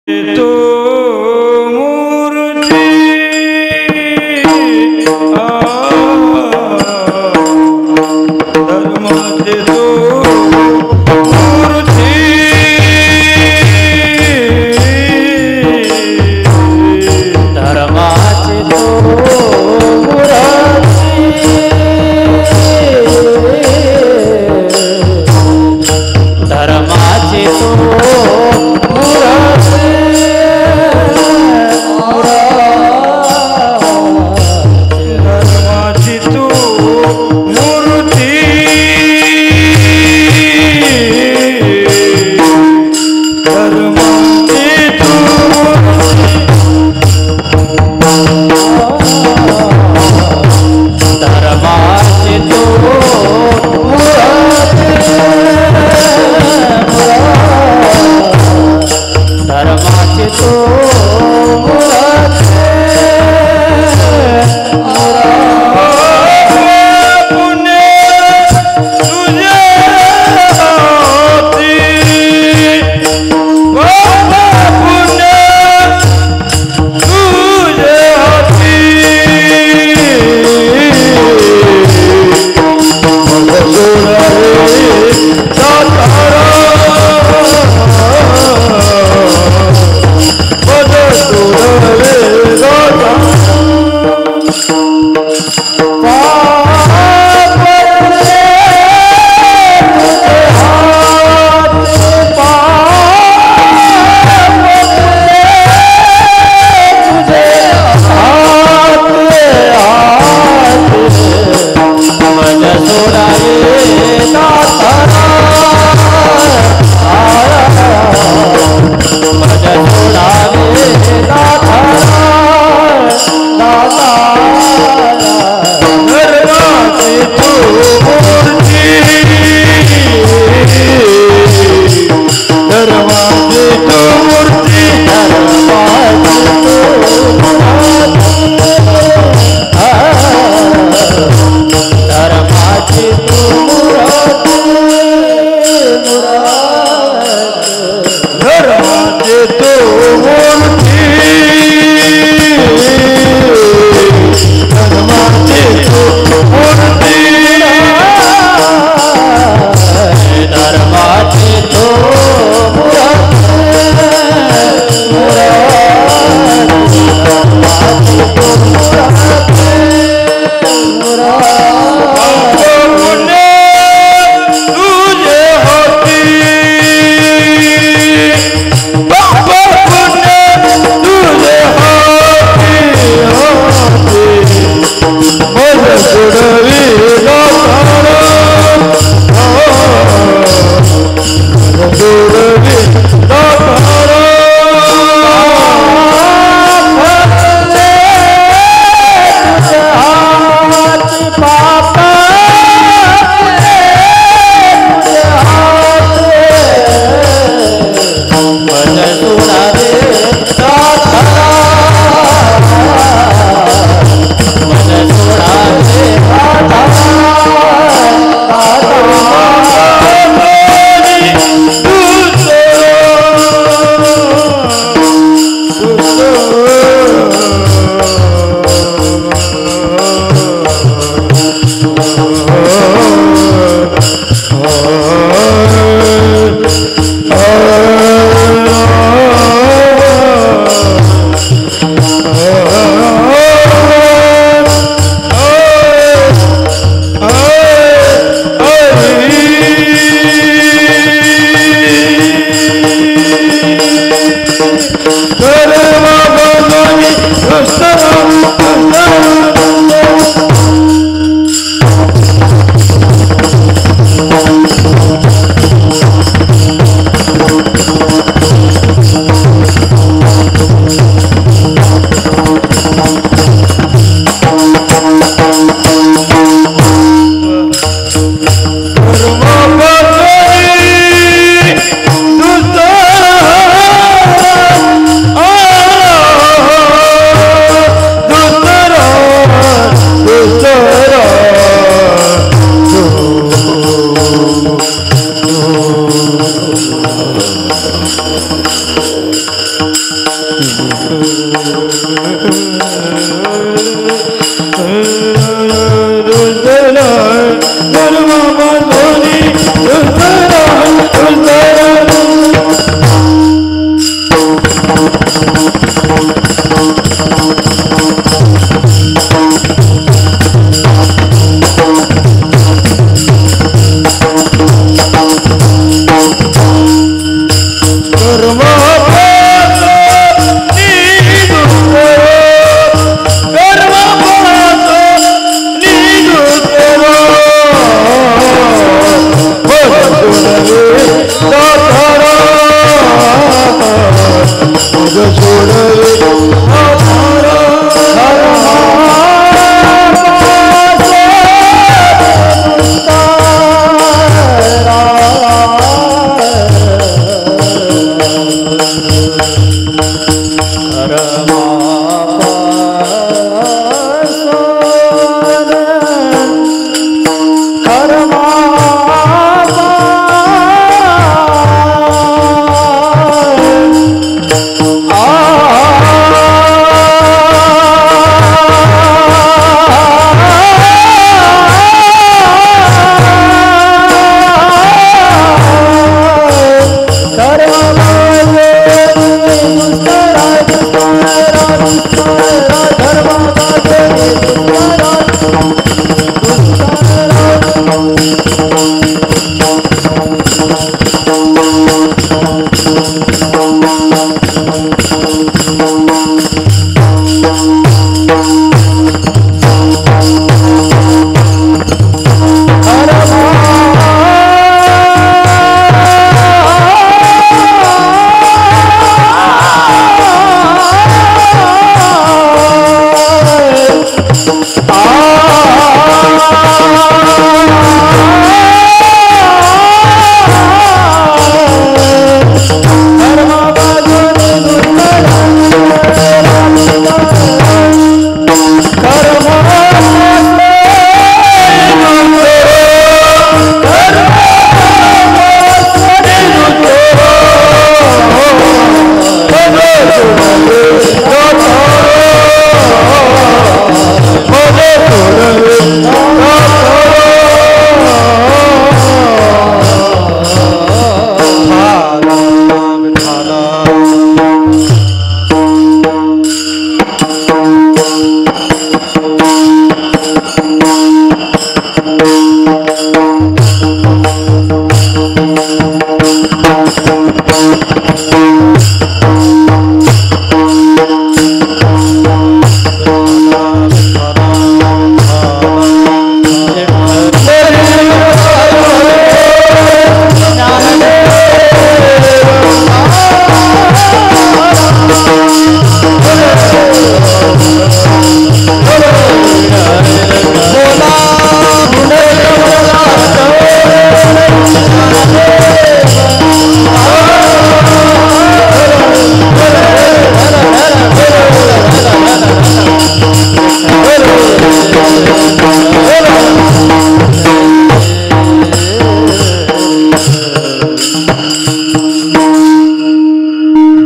तो मूर्ति धर्माचे तो मूर्ति धर्माचे तो धर्माचे तो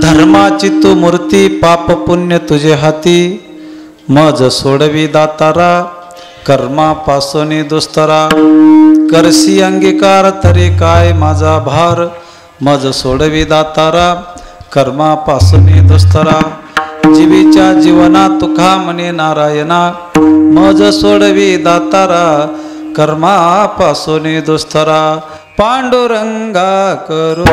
धर्माची तू मूर्ती पाप पुण्य तुझे हाती मज सोडवी दातारा कर्मापासून दुस्तरा करसी अंगीकार तरी काय माझा भार मज सोडवी दातारा कर्मापासून दुस्तरा जीवीच्या जीवना तुका म्हणे नारायणा मज सोडवी दातारा कर्मापासून दुस्तरा पांडुरंगा करू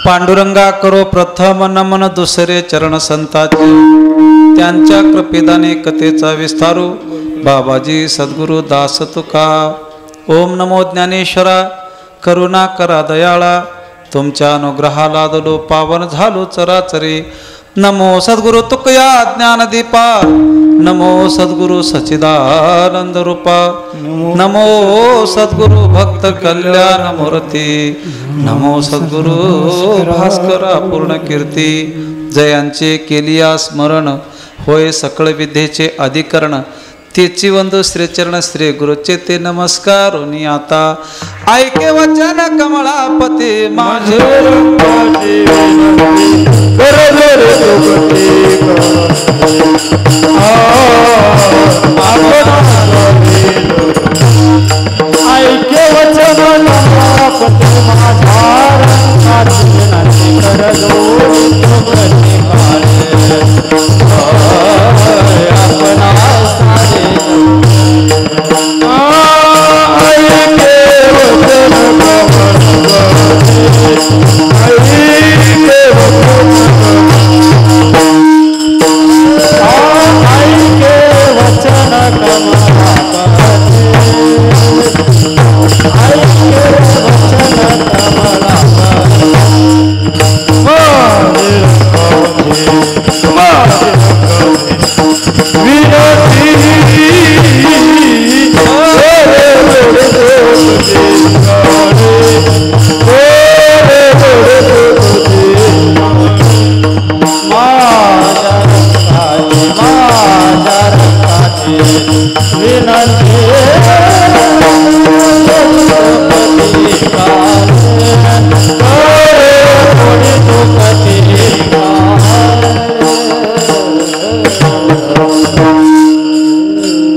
पांडुरंगा करो प्रथम नमन दुसरे चरण संताचे त्यांच्या कृपेदाने कथेचा विस्तारू बाबाजी सद्गुरु दास तुका ओम नमो ज्ञानेश्वरा करुणा करा दयाळा तुमच्या अनुग्रहाला दलो पावन झालो चराचरी नमो सद्गुरु तुकया ज्ञानदीपा नमो सद्गुरु सच्चिदानंद रूपा नमो सद्गुरु भक्त कल्याण मूर्ती नमो सद्गुरु भास्करा पूर्ण कीर्ती जयांचे केलिया स्मरण होय सकळ विद्येचे अधिकरण तेची वंदो श्रीचरण श्री गुरुचे ते नमस्कार आता ऐके वचन कमळापती माझे ऐके वचन कमळापती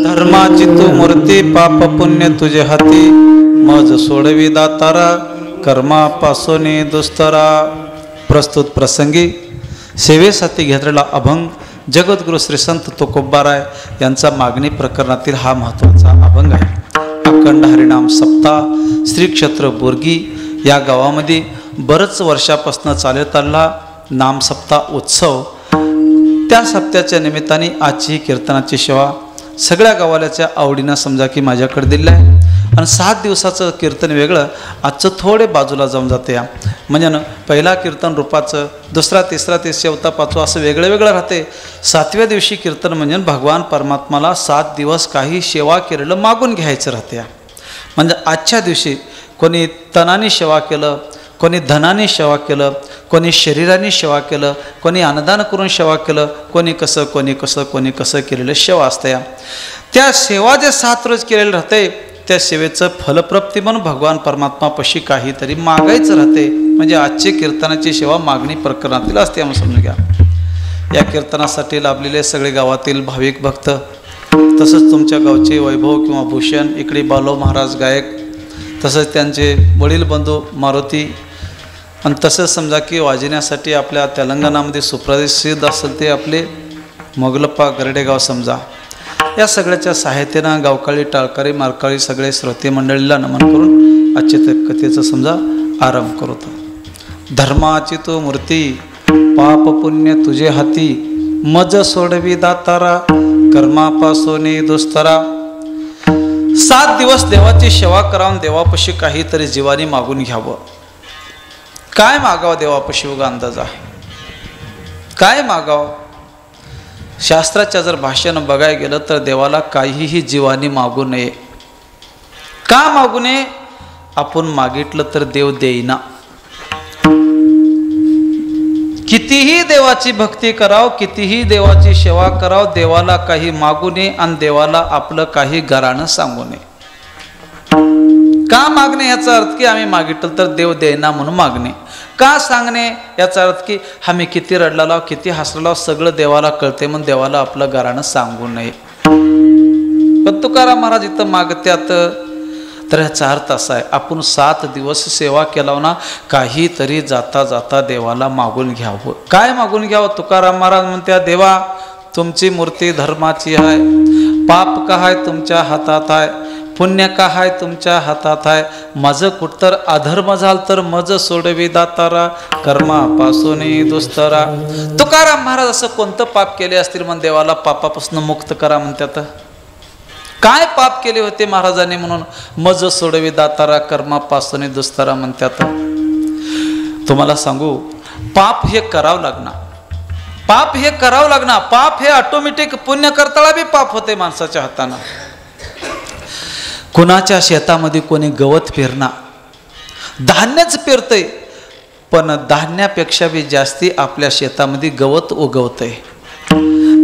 धर्माची तू मूर्ती पाप पुण्य तुझे हाती मज सोडवी दातारा कर्मापासून दुस्तरा प्रस्तुत प्रसंगी सेवेसाठी घेतलेला अभंग जगद्गुरु श्री संत तुकोबाराय यांचा मागणी प्रकरणातील हा महत्त्वाचा अभंग आहे. अखंड हरिनाम सप्ताह श्री क्षेत्र बोरगी या गावामध्ये बरंच वर्षापासून चालत आलेला नाम सप्ताह उत्सव त्या सप्त्याच्या निमित्ताने आजची ही कीर्तनाची सेवा सगळ्या गावाल्याच्या आवडीनं समजा की माझ्याकडे दिलं आहे आणि 7 दिवसाचं कीर्तन वेगळं आजचं थोडे बाजूला जाऊन जाते या म्हणजे ना पहिला कीर्तन रूपाचं दुसरा तिसरा ते चौथा पाचवा असं वेगळं वेगळं राहते. 7व्या दिवशी कीर्तन म्हणजे भगवान परमात्माला 7 दिवस काही सेवा केलेलं मागून घ्यायचं राहते. म्हणजे आजच्या दिवशी कोणी तनाने सेवा केलं, कोणी धनाने सेवा केलं, कोणी शरीराने सेवा केलं, कोणी अन्नदान करून सेवा केलं, कोणी कसं केलेलं सेवा असते. त्या सेवा जे 7 रोज केलेलं राहते त्या सेवेचं फलप्राप्ती म्हणून भगवान परमात्मापाशी काहीतरी मागायचं राहते. म्हणजे आजची कीर्तनाची सेवा मागणी प्रकरणातील असते म्हणून समजून घ्या. या कीर्तनासाठी लाभलेले सगळे गावातील भाविक भक्त तसंच तुमच्या गावचे वैभव किंवा भूषण इकडे बालो महाराज गायक तसंच त्यांचे वडील बंधू मारुती आणि तसंच समजा की वाजण्यासाठी आपल्या तेलंगणामध्ये सुप्रसिद्ध असेल ते आपले मोगलप्पा गरडेगाव समजा या सगळ्याच्या सहायतेनं गावकाळी टाळकरी मारकाळी सगळे श्रोते मंडळीला नमन करून आजच्या कथेचं समजा आरंभ करतो. धर्माची तू मूर्ती पाप पुण्य तुझे हाती मज सोडवी दातारा कर्मापासून दुस्तरा. 7 दिवस देवाची सेवा करावून देवापाशी काहीतरी जीवानी मागून घ्यावं. काय मागावं देवापाशी उगा अंदाज आहे काय मागावं. शास्त्राच्या जर भाषेनं बघायला गेलं तर देवाला काहीही जीवानी मागू नये. का मागू नये. आपण मागितलं तर देव देईना. कितीही देवाची भक्ती कराव कितीही देवाची सेवा कराव देवाला काही मागू नये आणि देवाला आपलं काही घराणं सांगू नये. का मागणे याचा अर्थ की आम्ही मागितलं तर देव देईना म्हणून मागणे. का सांगणे याचा अर्थ की आम्ही किती रडला किती हसला सगळं देवाला कळते म्हणून देवाला आपलं घराणं सांगू नये. पण तुकाराम महाराज इथं मागत्यात तर याचा अर्थ असा आहे आपण 7 दिवस सेवा केला ना काहीतरी जाता जाता देवाला मागून घ्यावं. काय मागून घ्यावं. तुकाराम महाराज म्हणत्या देवा तुमची मूर्ती धर्माची आहे पाप काय तुमच्या हातात आहे पुण्य का हाय तुमच्या हातात आहे, माझं कुठतर अधर्म झाल तर मज सोडवी दातारा, कर्मापासून दुस्तरा. तुकाराम महाराज असं कोणतं पाप केले असतील म्हणून देवाला पापापासून मुक्त करा म्हणतात? काय पाप केले होते महाराजांनी म्हणून मज सोडवी दातारा, कर्मापासून दुस्तरा म्हणतात? तुम्हाला सांगू, पाप हे करावं लागणार, पाप हे करावं लागणार. पाप हे ऑटोमॅटिक, पुण्य करताना बी पाप होते माणसाच्या हातानं. कुणाच्या शेतामध्ये कोणी गवत पेरणार, धान्यच पेरतय, पण धान्यापेक्षा बी जास्ती आपल्या शेतामध्ये गवत उगवतंय.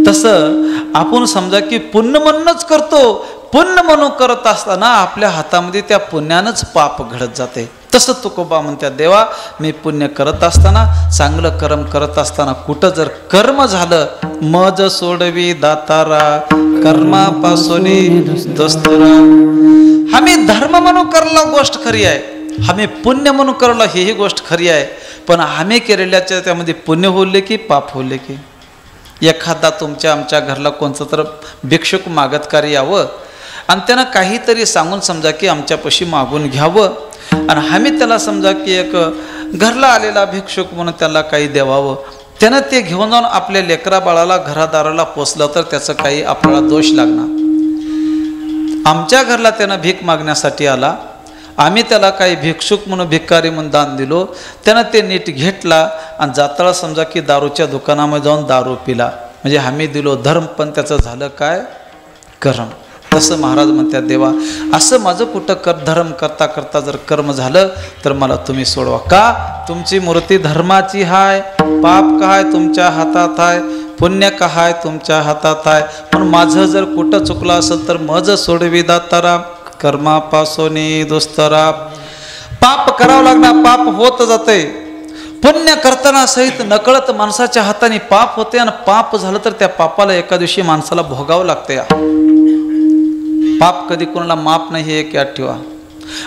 तसं आपण समजा की पुण्य म्हणूनच करतो, पुण्य म्हणून करत असताना आपल्या हातामध्ये त्या पुण्यानंच पाप घडत जाते. तसं तुकोबा म्हणतात, देवा मी पुण्य करत असताना, चांगलं कर्म करत असताना कुठं जर कर्म झालं, मज सोडवी दातारा, कर्मापासून दुस्तरा. आम्ही धर्म म्हणून करला गोष्ट खरी आहे, आम्ही पुण्य म्हणून करला ही गोष्ट खरी आहे, पण आम्ही केलेल्याच्या त्यामध्ये पुण्य होले की पाप होले की? एखादा तुमच्या आमच्या घरला कोणतं तर भिक्षुक मागतकारी यावं आणि त्यानं काहीतरी सांगून समजा की आमच्यापाशी मागून घ्यावं, आणि आम्ही त्याला समजा की एक घरला आलेला भिक्षुक म्हणून त्याला काही द्यावावं, त्यानं ते घेऊन जाऊन आपल्या लेकरा बाळाला घरादाराला पोचलं तर त्याचं काही आपल्याला दोष लागणार. आमच्या घरला त्यानं भीक मागण्यासाठी आला, आम्ही त्याला काही भिक्षुक म्हणून भिकारी म्हणून दान दिलो, त्यानं ते नीट घेतला आणि जाताळा समजा की दारूच्या दुकानामध्ये जाऊन दारू पिला, म्हणजे आम्ही दिलो धर्म, पण त्याचं झालं काय? कर्म. तसं महाराज म्हणतात, देवा असं माझं कुठं धर्म करता करता जर कर्म झालं तर मला तुम्ही सोडवा. का? तुमची मूर्ती धर्माची हाय, पाप का हाय तुमच्या हातात आहे, पुण्य का हाय तुमच्या हातात आहे. पण माझं जर कुठं चुकलं असेल तर मज सोडवी दातारा, कर्मापासून दुस्तरा. पाप करावं लागणार, पाप होत जाते. पुण्य करताना सहित नकळत माणसाच्या हाताने पाप होते, आणि पाप झालं तर त्या पापाला एका दिवशी माणसाला भोगावं लागते. पाप कधी कोणाला माफ नाही हे एक याद ठेवा.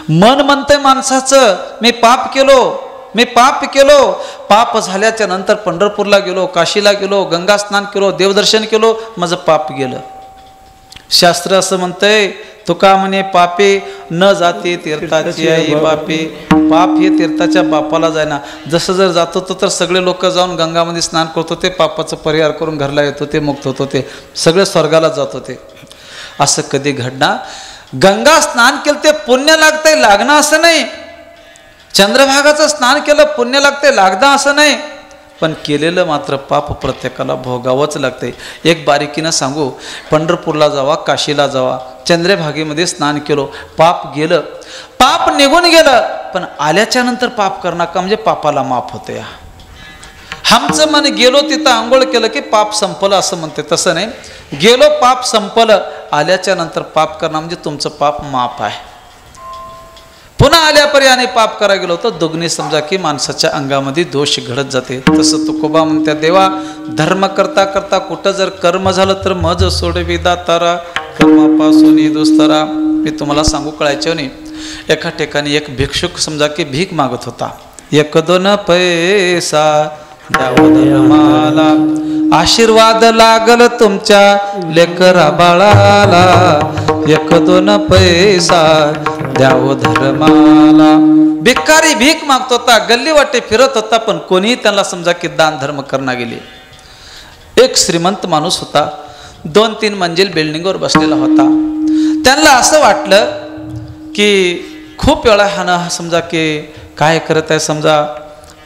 मन म्हणतंय माणसाचं मी पाप केलो, मी पाप केलो. पाप झाल्याच्या नंतर पंढरपूरला गेलो, काशीला गेलो, गंगा स्नान केलो, देवदर्शन केलो, माझं पाप गेलं. शास्त्र असं म्हणतंय, तुका म्हणे पापे न जाते तीर्थाची आई बापे. पाप हे तीर्थाच्या बापाला जायना. जसं जर जात होतं तर सगळे लोक जाऊन गंगामध्ये स्नान करत होते, पापाचं परिहार करून घरला येत होते, मुक्त होत होते, सगळे स्वर्गाला जात होते. असं कधी घडणार? गंगा स्नान केलं ते पुण्य लागतंय, लागणं असं नाही. चंद्रभागाचं स्नान केलं पुण्य लागतंय, लागणं असं नाही. पण केलेलं मात्र पाप प्रत्येकाला भोगावंच लागतंय. एक बारीकीनं सांगू, पंढरपूरला जावा, काशीला जावा, चंद्रभागेमध्ये स्नान केलो, पाप गेलं, पाप निघून गेलं, पण आल्याच्या नंतर पाप करणं का म्हणजे पापाला माफ होतं. या आमचं मन गेलो तिथं आंघोळ केलं की पाप संपलं असं म्हणते, तसं नाही. गेलो पाप संपलं, आल्याच्या नंतर पाप करणं म्हणजे तुमचं पाप माफ आहे. पुन्हा आल्यापर्यंत पाप करा गेलो तर दुगणी समजा की माणसाच्या अंगामध्ये दोष घडत जाते. तसं तुकोबा म्हणतात, देवा धर्म करता करता कुठं जर कर्म झालं तर मज सोडवी दातारा, कर्मापासून दुस्तरा. मी तुम्हाला सांगू कळायचं नाही. एका ठिकाणी एक भिक्षुक समजा की भीक मागत होता. 1-2 पैसा द्यावं धर्माला, आशीर्वाद लागल तुमच्या लेकरा बाळाला. 1-2 पैसा द्यावं धर्माला. भिकारी भीक मागत होता, गल्ली वाटे फिरत होता, पण कोणीही त्यांना समजा की दान धर्म करणार गेले. एक श्रीमंत माणूस होता, 2-3 मंजिल बिल्डिंगवर बसलेला होता. त्यांना असं वाटलं की खूप वेळा हा समजा की काय करत आहे, समजा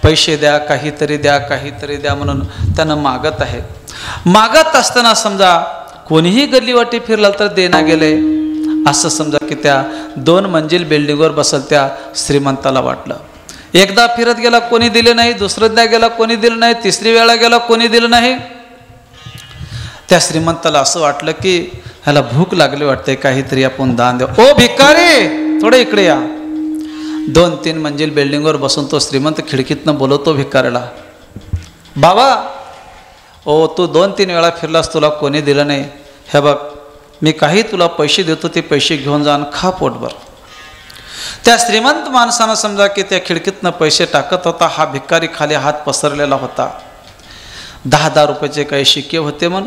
पैसे द्या, काहीतरी द्या, काहीतरी द्या म्हणून त्यानं मागत आहे. मागत असताना समजा कोणीही गल्लीवाटी फिरला तर देना गेले असं समजा की त्या 2 मंजिल बिल्डिंगवर बसल त्या श्रीमंताला वाटलं. एकदा फिरत गेला कोणी दिले नाही, दुसऱ्यांदा गेला कोणी दिलं नाही, तिसरी वेळा गेला कोणी दिलं नाही. त्या श्रीमंताला असं वाटलं की ह्याला भूक लागली वाटते, काहीतरी आपण दान देऊ. ओ भिकारी थोडे इकडे या. 2-3 मंजिल बिल्डिंगवर बसून तो श्रीमंत खिडकीतनं बोलवतो भिकाऱ्याला, बाबा ओ तू 2-3 वेळा फिरलास, तुला कोणी दिलं नाही, हे बघ मी काही तुला पैसे देतो, ते पैसे घेऊन जा आणि खा पोटभर. त्या श्रीमंत माणसानं समजा की त्या खिडकीतनं पैसे टाकत होता. हा भिकारी खाली हात पसरलेला होता. 10-10 रुपयाचे काही शिक्के होते म्हण.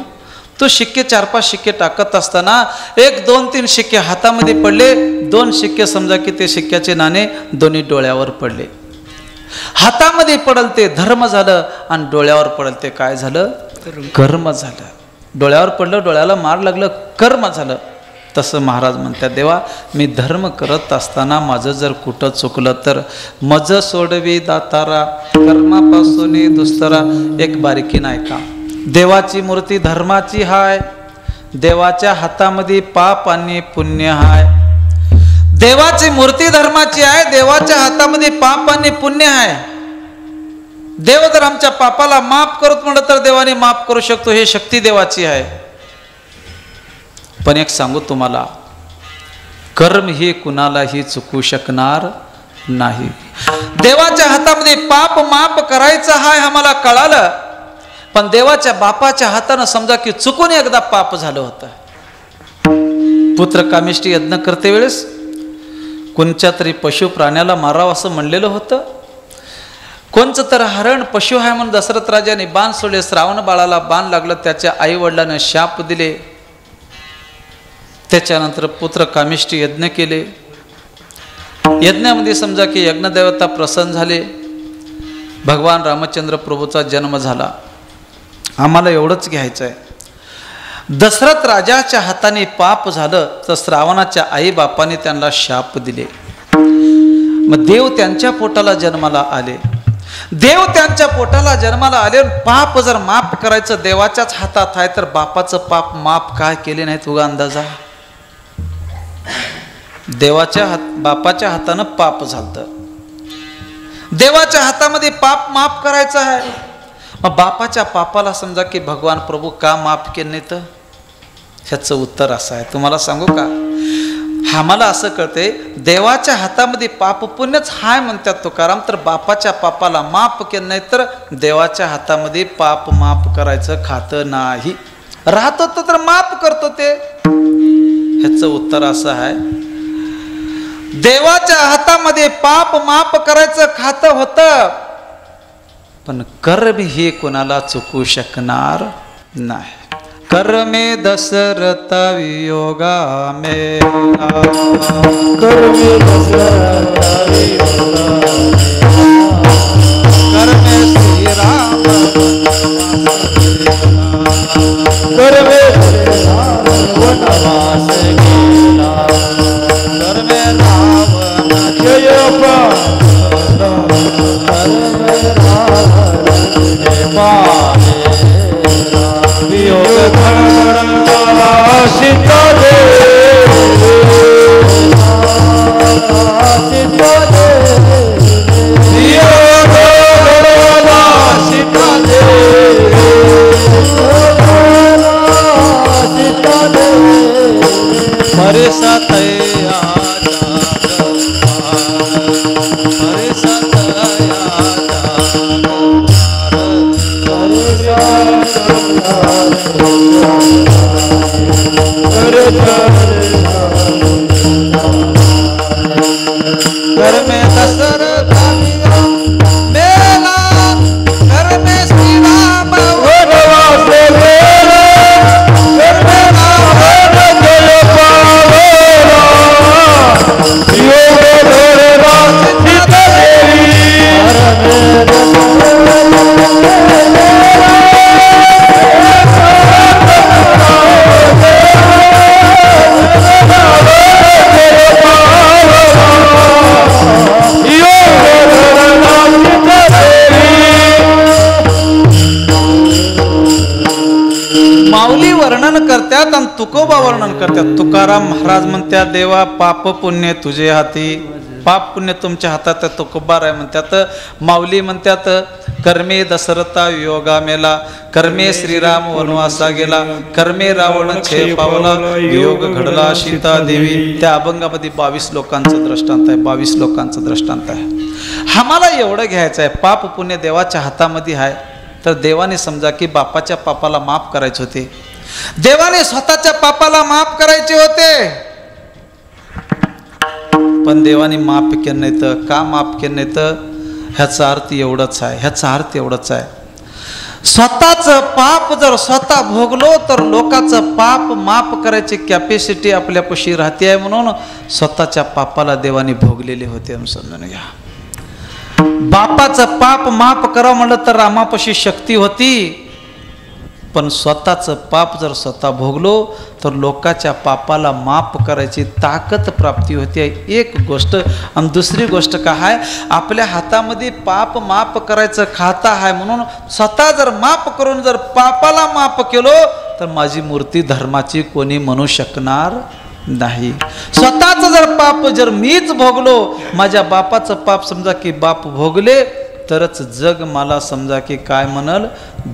तो शिक्के 4-5 शिक्के टाकत असताना 1, 2, 3 शिक्के हातामध्ये पडले. 2 शिक्के समजा की ते शिक्क्याचे नाणे दोन्ही डोळ्यावर पडले. हातामध्ये पडल ते धर्म झालं आणि डोळ्यावर पडल ते काय झालं? कर्म झालं. डोळ्यावर पडलं, डोळ्याला मार लागलं, कर्म झालं. तसं महाराज म्हणतात, देवा मी धर्म करत असताना माझं जर कुठं चुकलं तर मज सोडवी दातारा कर्मापासून दुस्तरा. एक बारीकी नाही का? देवाची मूर्ती धर्माची हाय, देवाच्या हातामध्ये पाप आणि पुण्य हाय. देवाची मूर्ती धर्माची आहे, देवाच्या हातामध्ये पाप आणि पुण्य आहे. देव जर आमच्या पापाला माफ करत म्हणलं तर देवाने माफ करू शकतो, हे शक्ती देवाची आहे. पण एक सांगू तुम्हाला, कर्म हे कुणालाही चुकू शकणार नाही. देवाच्या हातामध्ये पाप माफ करायचं हाय आम्हाला कळालं, पण देवाच्या बापाच्या हातानं समजा की चुकून एकदा पाप झालं होतं. पुत्र कामिष्टी यज्ञ करते वेळेस कोणत्या तरी पशु प्राण्याला मारावं असं म्हणलेलं होतं. कोणचं तर हरण पशु आहे म्हणून दशरथ राजाने बाण सोडले. श्रावण बाळाला बाण लागलं, त्याच्या आई वडिलांना शाप दिले. त्याच्यानंतर पुत्र कामिष्टी यज्ञ केले. यज्ञामध्ये समजा की यज्ञदेवता प्रसन्न झाले, भगवान रामचंद्र प्रभूचा जन्म झाला. आम्हाला एवढंच घ्यायचं आहे, दशरथ राजाच्या हाताने पाप झालं तर श्रावणाच्या आई बापाने त्यांना शाप दिले. मग देव त्यांच्या पोटाला जन्माला आले. देव त्यांच्या पोटाला जन्माला आले. पाप जर माफ करायचं देवाच्याच हातात आहे तर बापाचं पाप माफ काय केले नाही तुझा अंदाजा? बापाच्या हातानं पाप झालं, देवाच्या हातामध्ये पाप माफ करायचं आहे. मग बापाच्या पापाला समजा की भगवान प्रभू का माफ केले नाही तर ह्याचं उत्तर असं आहे. तुम्हाला सांगू का? आम्हाला असं कळते, देवाच्या हातामध्ये पाप पुण्यच हाय म्हणतात तुकाराम, तर बापाच्या पापाला माफ केलं नाही तर देवाच्या हातामध्ये पाप माफ करायचं खातं नाही. राहत होतं तर माफ करतो ते. ह्याचं उत्तर असं आहे, देवाच्या हातामध्ये पाप माफ करायचं खातं होतं, पण कर्म हे कोणाला चुकू शकणार नाही. कर्मे दशरथ वियोगा मेला, कर्मे दशरथ वियोगा, कर्मे श्रीराम, कर्मे वनवास गेला, कर्मे रावण जय पावला, कर्मे रावण जय पावला, वियोग घडला सीता दे, सीता दे, वियोग घडला सीता दे, सीता दे, हरे सतया हरे सतया घर में दशरथ मेला, घर में श्री राम वनवास गेला, घर में रावण जय पावला, वियोग घडला सीता देवी, माऊली वर्णन करतात आणि तुकोबा वर्णन करतात. तुकाराम महाराज म्हणतात, देवा पाप पुण्य तुझे हाती, पाप पुण्य तुमच्या हातात, तुकोबा राय म्हणतात. माऊली म्हणतात, कर्मे दशरथा वियोगा मेला, कर्मे श्रीराम वनवासा गेला, कर्मे रावण छे पावला, वियोग घडला सीता देवी. त्या अभंगामध्ये 22 लोकांचं दृष्टांत आहे, 22 लोकांचं दृष्टांत आहे. आम्हाला एवढं घ्यायचं आहे, पाप पुण्य देवाच्या हातामध्ये आहे. तर देवाने समजा की बापाच्या पापाला माफ करायचे होते, देवाने स्वतःच्या पापाला माफ करायचे होते, पण देवाने माफ केलं नाही. तर का माफ केलं नाही? तर ह्याचा अर्थ एवढंच आहे, ह्याचा अर्थ एवढंच आहे, स्वतःचं पाप जर स्वतः भोगलो तर लोकांचं पाप माफ करायची कॅपॅसिटी आपल्यापाशी राहते आहे, म्हणून स्वतःच्या पापाला देवाने भोगलेले होते समजून घ्या. बापाचं पाप माफ करा म्हणलं तर रामापाशी शक्ती होती, पण स्वतःचं पाप जर स्वतः भोगलो तर लोकांच्या पापाला माफ करायची ताकद प्राप्ती होती. एक गोष्ट. आणि दुसरी गोष्ट काय आहे, आपल्या हातामध्ये पाप माफ करायचं खाता आहे, म्हणून स्वतः जर माफ करून जर पापाला माफ केलो तर माझी मूर्ती धर्माची कोणी म्हणू शकणार नाही. स्वतःचं जर पाप जर मीच भोगलो, माझ्या बापाचं पाप समजा की बाप भोगले, तरच जग मला समजा की काय म्हणल,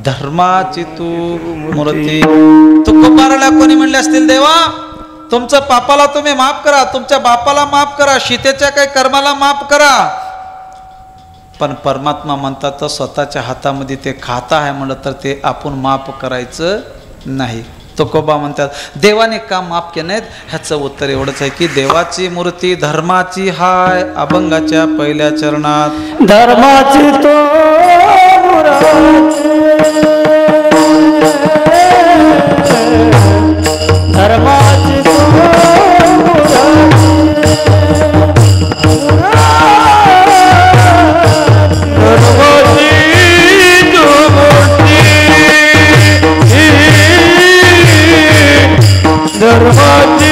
धर्माची तू मूर्ती. तुकोबाराला कोणी म्हणले असतील, देवा तुमचं पापाला तुम्ही माफ करा, तुमच्या बापाला माफ करा, सीतेच्या काही कर्माला माफ करा. पण परमात्मा म्हणतात तर स्वतःच्या हातामध्ये ते खाता आहे म्हणलं तर ते आपण माफ करायचं नाही. तुकोबा म्हणतात देवाने का माफ केले नाहीत, ह्याचं उत्तर एवढंच आहे की देवाची मूर्ती धर्माची हाय. अभंगाच्या पहिल्या चरणात धर्माची तो धर्माची तो धर्माची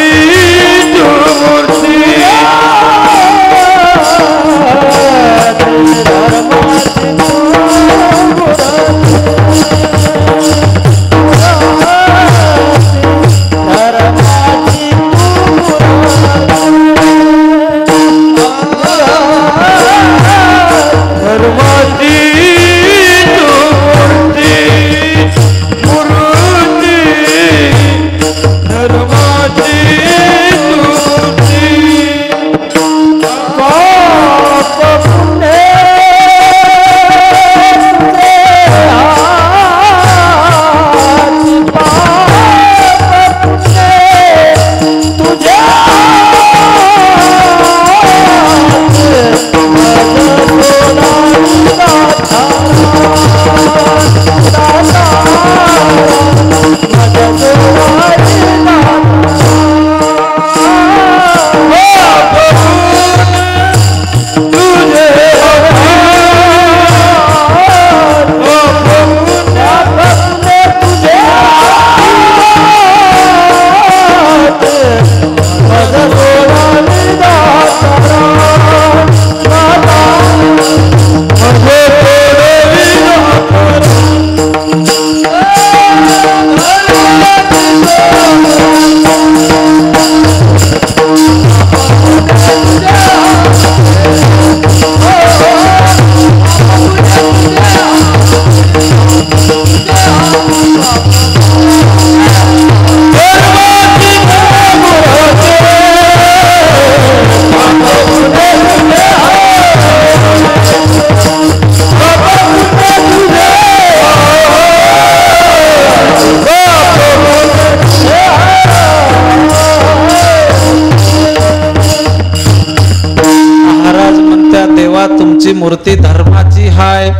मूर्ती तुमची मूर्ती धर्माची हाय.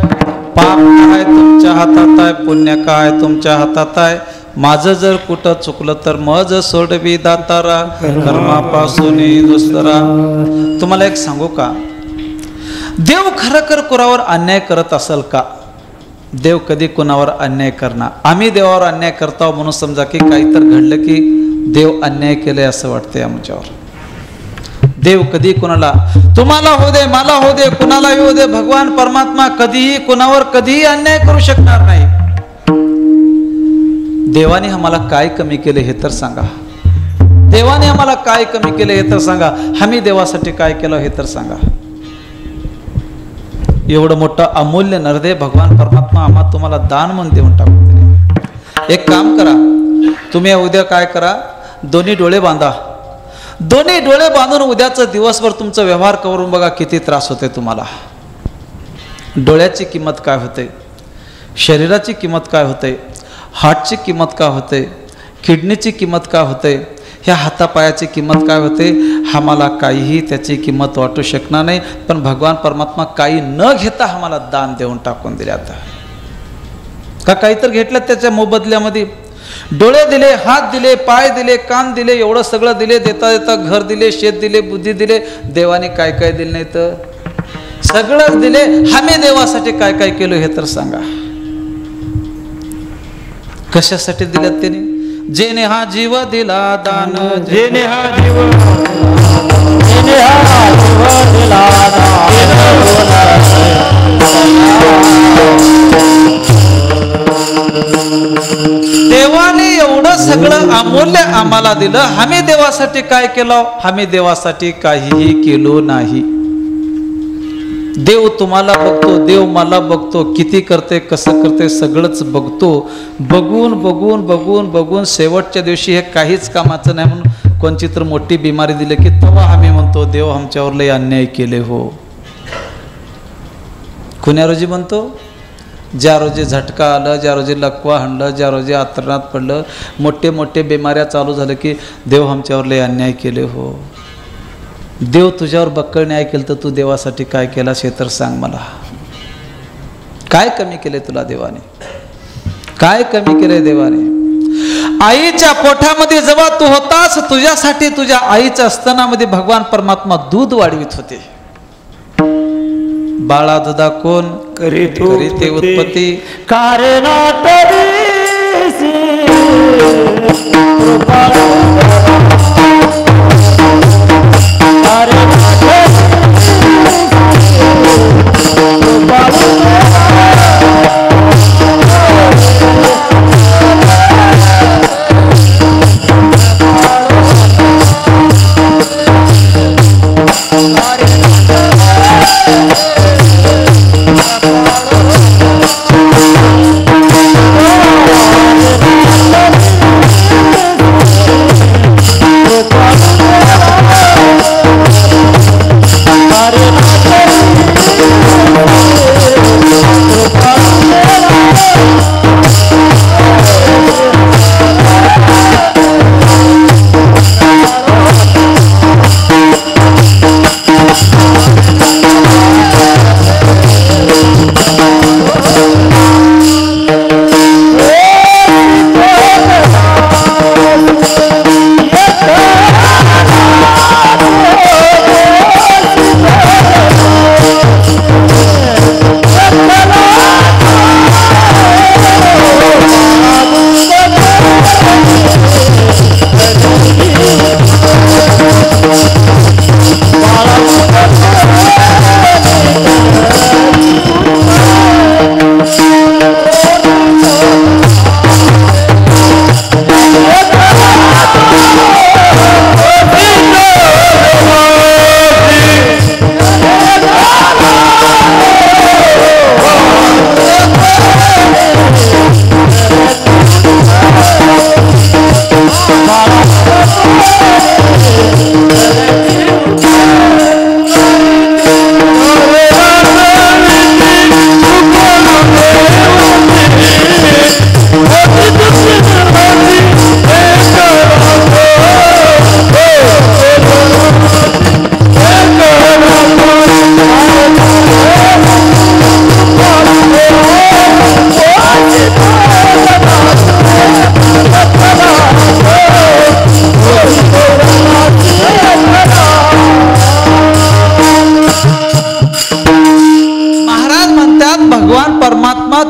पाप काय तुमच्या हातात आहे, पुण्य काय तुमच्या हातात आहे. माझं जर कुठं चुकलं तर मज सोडवी दातारा, कर्मापासून दुसरा. तुम्हाला एक सांगू का, देव खरखर कुणावर अन्याय करत असेल का? देव कधी कुणावर अन्याय करणार? आम्ही देवावर अन्याय करतो म्हणून समजा की काही तर घडलं की देव अन्याय केले असं वाटतंय आमच्यावर. देव कधी कुणाला, तुम्हाला हो दे मला हो दे कुणाला हो दे, भगवान परमात्मा कधीही कुणावर कधीही अन्याय करू शकणार नाही. देवाने आम्हाला काय कमी केले हे तर सांगा. देवाने आम्हाला काय कमी केले हे तर सांगा. आम्ही देवासाठी काय केलं हे तर सांगा. एवढं मोठं अमूल्य नरदे भगवान परमात्मा आम्हा तुम्हाला दान म्हणून देऊन टाकू. एक काम करा, तुम्ही उद्या काय करा, दोन्ही डोळे बांधा. दोन्ही डोळे बांधून उद्याचं दिवसभर तुमचा व्यवहार करून बघा किती त्रास होते तुम्हाला. डोळ्याची किंमत काय होते, शरीराची किंमत काय होते, हार्टची किंमत काय होते, किडनीची किंमत काय होते, ह्या हातापायाची किंमत काय होते. आम्हाला काहीही त्याची किंमत वाटू शकणार नाही. पण भगवान परमात्मा काही न घेता आम्हाला दान देऊन टाकून दिले. आता का काहीतरी घेतलं त्याच्या मोबदल्यामध्ये? डोळे दिले, हात दिले, पाय दिले, कान दिले, एवढं सगळं दिले, देता देता घर दिले, शेत दिले, बुद्धी दिले, देवाने काय काय दिलं नाही तर सगळंच दिले. आम्ही देवासाठी काय काय केलं हे तर सांगा. कशासाठी दिल्यात त्याने? जेने हा जीव दिला दान, जेने हा जीव दिला देवाने एवढं सगळं अमूल्य आम्हाला दिलं. आम्ही देवासाठी काय केलं? आम्ही देवासाठी काहीही केलो नाही. देव तुम्हाला बघतो, देव मला बघतो, किती करते, कसं करते सगळंच बघतो. बघून बघून बघून बघून शेवटच्या दिवशी हे काहीच कामाचं नाही म्हणून कोणची तर मोठी बिमारी दिली की तेव्हा आम्ही म्हणतो देव आमच्यावर लय अन्याय केले हो. कुण्या रोजी म्हणतो? ज्या रोजी झटका आलं, ज्या रोजी लकवा हाणलं, ज्या रोजी आतरणात पडलं, मोठे मोठे बिमाऱ्या चालू झालं की देव आमच्यावर लय अन्याय केले हो. देव तुझ्यावर बक्कळ न्याय केलं तर तू देवासाठी काय केलास हे तर सांग मला. काय कमी केले तुला देवाने? काय कमी केले देवाने? आईच्या पोटामध्ये जेव्हा तू होतास तुझ्यासाठी तुझ्या आईच्या स्तनामध्ये भगवान परमात्मा दूध वाढवित होते. बाळा दुधा कोण करीते उत्पत्ती? कारणा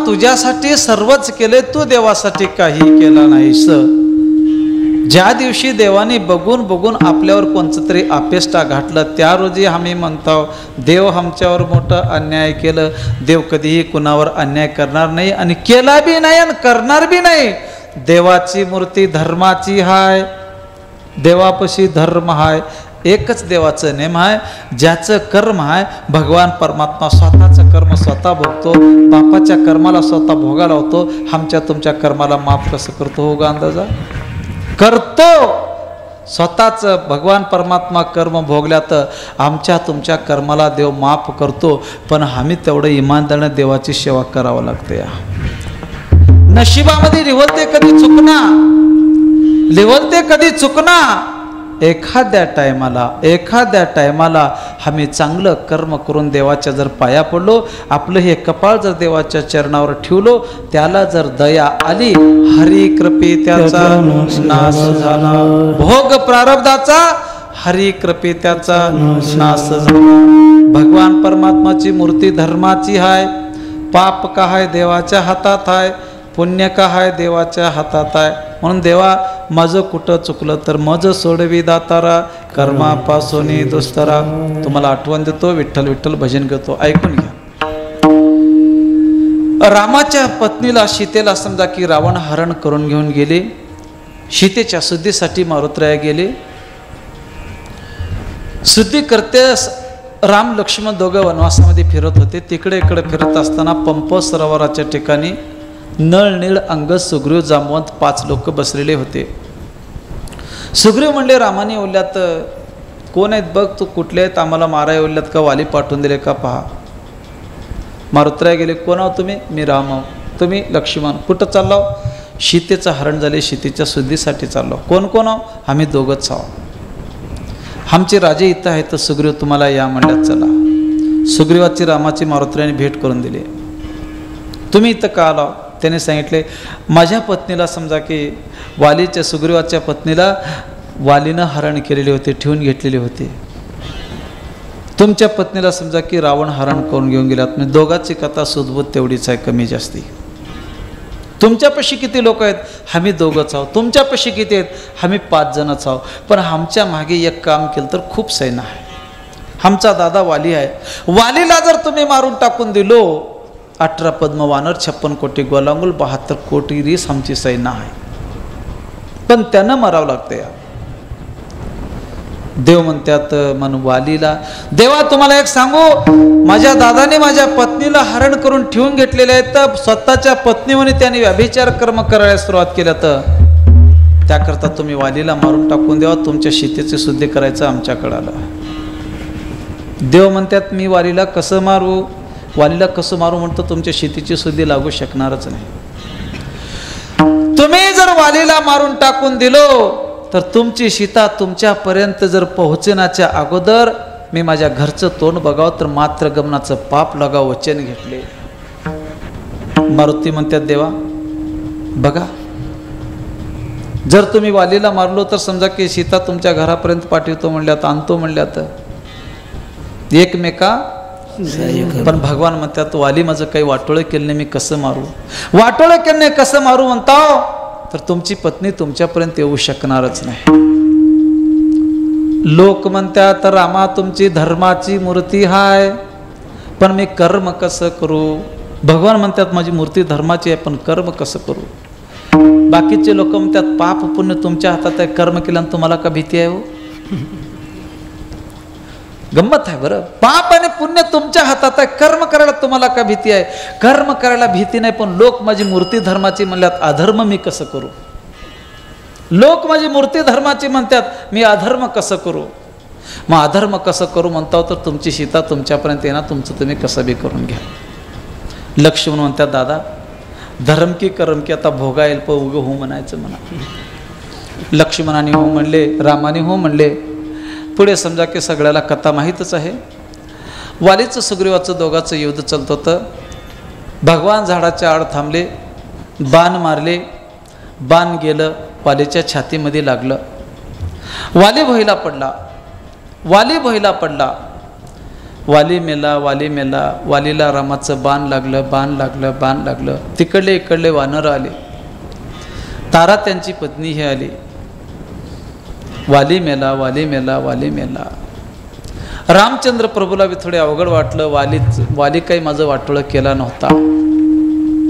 तुझ्यासाठी सर्वच केले, तू देवासाठी काही केलं नाहीस. ज्या दिवशी देवाने बघून बघून आपल्यावर कोणतं तरी अपेष्टा घातलं त्या रोजी आम्ही म्हणतो देव आमच्यावर मोठं अन्याय केलं. देव कधीही कुणावर अन्याय करणार नाही आणि केला बी नाही आणि करणार बी नाही. देवाची मूर्ती धर्माची हाय, देवापाशी धर्म हाय. एकच देवाचं नेम आहे, ज्याचं कर्म आहे भगवान परमात्मा स्वतःचं कर्म स्वतः भोगतो. बापाच्या कर्माला स्वतः भोगायला होतो. आमच्या तुमच्या कर्माला माफ कसं करतो हो गा अंदाजा? करतो. स्वतःच भगवान परमात्मा कर्म भोगल्या तर आमच्या तुमच्या कर्माला देव माफ करतो. पण आम्ही तेवढं इमानदारीने देवाची सेवा करावं लागते. नशिबामध्ये लिवलते कधी चुकना, लिवलते कधी चुकना. एखाद्या टायमाला आम्ही चांगलं कर्म करून देवाच्या जर पाया पडलो, आपलं हे कपाळ जर देवाच्या चरणावर ठेवलो, त्याला जर दया आली, हरी कृपे त्याचा नाश झाला, भोग प्रारब्धाचा हरी कृपे त्याचा नाश झाला. भगवान परमात्माची मूर्ती धर्माची आहे, पाप का आहे देवाच्या हातात आहे, पुण्य का आहे देवाच्या हातात आहे. म्हणून देवा माझं कुठं चुकलं तर मज सोडवी दातारा, कर्मापासून दुस्तरा. तुम्हाला आठवण देतो, विठ्ठल विठ्ठल भजन घेतो, ऐकून घ्या. रामाच्या पत्नीला सीतेला समजा की रावण हरण करून घेऊन गेले. सीतेच्या शुद्धीसाठी मारुतराया गेले. शुद्धी करते राम लक्ष्मण दोघं वनवासामध्ये फिरत होते. तिकडे इकडे फिरत असताना पंप सरोवराच्या ठिकाणी नळनीळ अंग सुग्रीव जांबवंत 5 लोक बसलेले होते. सुग्रीव म्हणले रामाने ओल्यात कोण आहेत बघ, तू कुठले आहेत, आम्हाला माराय ओल्यात का, वाली पाठवून दिले का पहा. मारुतराय गेले, कोण आहो तुम्ही, मी राम आहो, तुम्ही लक्ष्मण, कुठं चाललो, सीतेचं हरण झाले, सीतेच्या शुद्धीसाठी चाललो. कोण कोण आहो, आम्ही दोघंच आहो, आमचे राजे इथं आहेत, तर सुग्रीव तुम्हाला या म्हणल्यात चला. सुग्रीवाची रामाची मारुतरायाने भेट करून दिली. तुम्ही इथं का आला, त्याने सांगितले माझ्या पत्नीला समजा की वालीच्या सुग्रीवाच्या पत्नीला वालीनं हरण केलेले होते, ठेवून घेतलेले होते. तुमच्या पत्नीला समजा की रावण हरण करून घेऊन गेला. तुम्ही दोघांची कथा सुदबूत तेवढीच आहे, कमी जास्ती. तुमच्यापाशी किती लोक आहेत, आम्ही दोघंच आहोत. तुमच्यापाशी किती आहेत, आम्ही 5 जणच आहोत. पण आमच्या मागे एक काम केलं तर खूप सैन्य आहे. आमचा दादा वाली आहे, वालीला जर तुम्ही मारून टाकून दिलो, 18 पद्म वानर, 56 कोटी गोलांगुल, 72 कोटी रीस आमची सैन्य आहे, पण त्यानं मरावं लागतं. या देव म्हणतात मन वालीला, देवा तुम्हाला एक सांगू, माझ्या दादाने माझ्या पत्नीला हरण करून ठेवून घेतलेले आहेत, तर स्वतःच्या पत्नीने त्यांनी व्यभिचार कर्म करायला सुरुवात केलं, तर त्याकरता तुम्ही वालीला मारून टाकून द्यावा, तुमच्या सीतेचे शुद्धी करायचं आमच्याकडं आलं. देव म्हणतात मी वालीला कसं मारू, वालीला कसं मारू म्हणतो, तुमच्या सीतेची शुद्धी लागू शकणारच नाही. तुम्ही जर वालीला मारून टाकून दिलो तर तुमची सीता तुमच्यापर्यंत जर पोहोचण्याच्या अगोदर मी माझ्या घरचं तोंड बघावं, तर मात्र गमनाचं पाप लगाव वचन घेतले. मारुती म्हणतात देवा बघा, जर तुम्ही वालीला मारलो तर समजा की सीता तुमच्या घरापर्यंत पाठवतो म्हणल्यात, आणतो म्हणल्यात एकमेका. पण भगवान म्हणतात वाली माझं काही वाटोळं केलं नाही, मी कसं मारू, वाटोळं केलं नाही कसं मारू म्हणता, तर तुमची पत्नी तुमच्यापर्यंत येऊ शकणारच नाही. लोक म्हणतात रामा तुमची धर्माची मूर्ती हाय, पण मी कर्म कसं करू. भगवान म्हणतात माझी मूर्ती धर्माची आहे, पण कर्म कसं करू. बाकीचे लोक म्हणतात पाप पुण्य तुमच्या हातात आहे, कर्म केल्यानं तुम्हाला का भीती आहे हो. गंमत आहे बरं, पाप आणि पुण्य तुमच्या हातात आहे, कर्म करायला तुम्हाला का भीती आहे. कर्म करायला भीती नाही, पण लोक माझी मूर्ती धर्माची म्हणल्यात, अधर्म मी कसं करू. लोक माझी मूर्ती धर्माची म्हणतात, मी अधर्म कसं करू. मग अधर्म कसं करू म्हणता, तर तुमची सीता तुमच्यापर्यंत येणार, तुमचं तुम्ही कसं बी करून घ्या. लक्ष्मण म्हणतात दादा धर्म की कर्म की आता भोगा येईल, पण उगं हो म्हणायचं म्हणा. लक्ष्मणाने हो म्हणले, रामाने हो म्हणले. पुढे समजा की सगळ्याला कथा माहीतच आहे. वालीचं सुग्रीवाचं दोघांचं युद्ध चालत होतं. भगवान झाडाच्या आड थांबले, बाण मारले, बाण गेलं वालीच्या छातीमध्ये लागलं. वाली भोईला पडला, वाली भोईला पडला, वाली मेला, वाली मेला. वालीला रामाचं बाण लागलं, बाण लागलं, बाण लागलं. तिकडले इकडले वानर आले, तारा त्यांची पत्नी ही आली. वाली मेला, वाली मेला, वाली मेला. रामचंद्र प्रभूला बी थोडे अवघड वाटलं. वाली काही माझं वाटोळं केला नव्हता,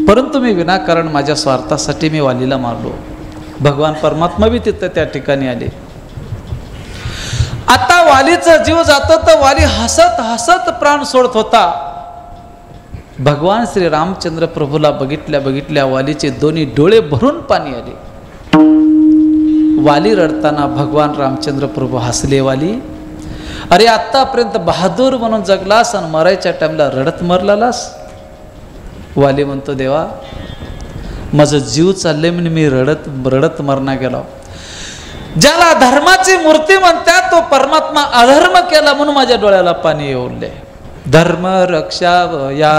परंतु मी विनाकारण माझ्या स्वार्थासाठी मी वालीला मारलो. भगवान परमात्मा बी तिथं त्या ठिकाणी आले. आता वालीचा जीव जातो तर वाली हसत हसत प्राण सोडत होता. भगवान श्री रामचंद्र प्रभूला बघितल्या बघितल्या वालीचे दोन्ही डोळे भरून पाणी आले. वाली रडताना भगवान रामचंद्र प्रभू हसले. वाली अरे आत्तापर्यंत बहादूर म्हणून जगलास आणि मरायच्या टाइमला रडत मरलास. वाली म्हणतो देवा माझं जीव चालले म्हणून मी रडत रडत मरणा गेला. ज्याला धर्माची मूर्ती म्हणतात तो परमात्मा अधर्म केला म्हणून माझ्या डोळ्याला पाणी येऊले. धर्म रक्षावया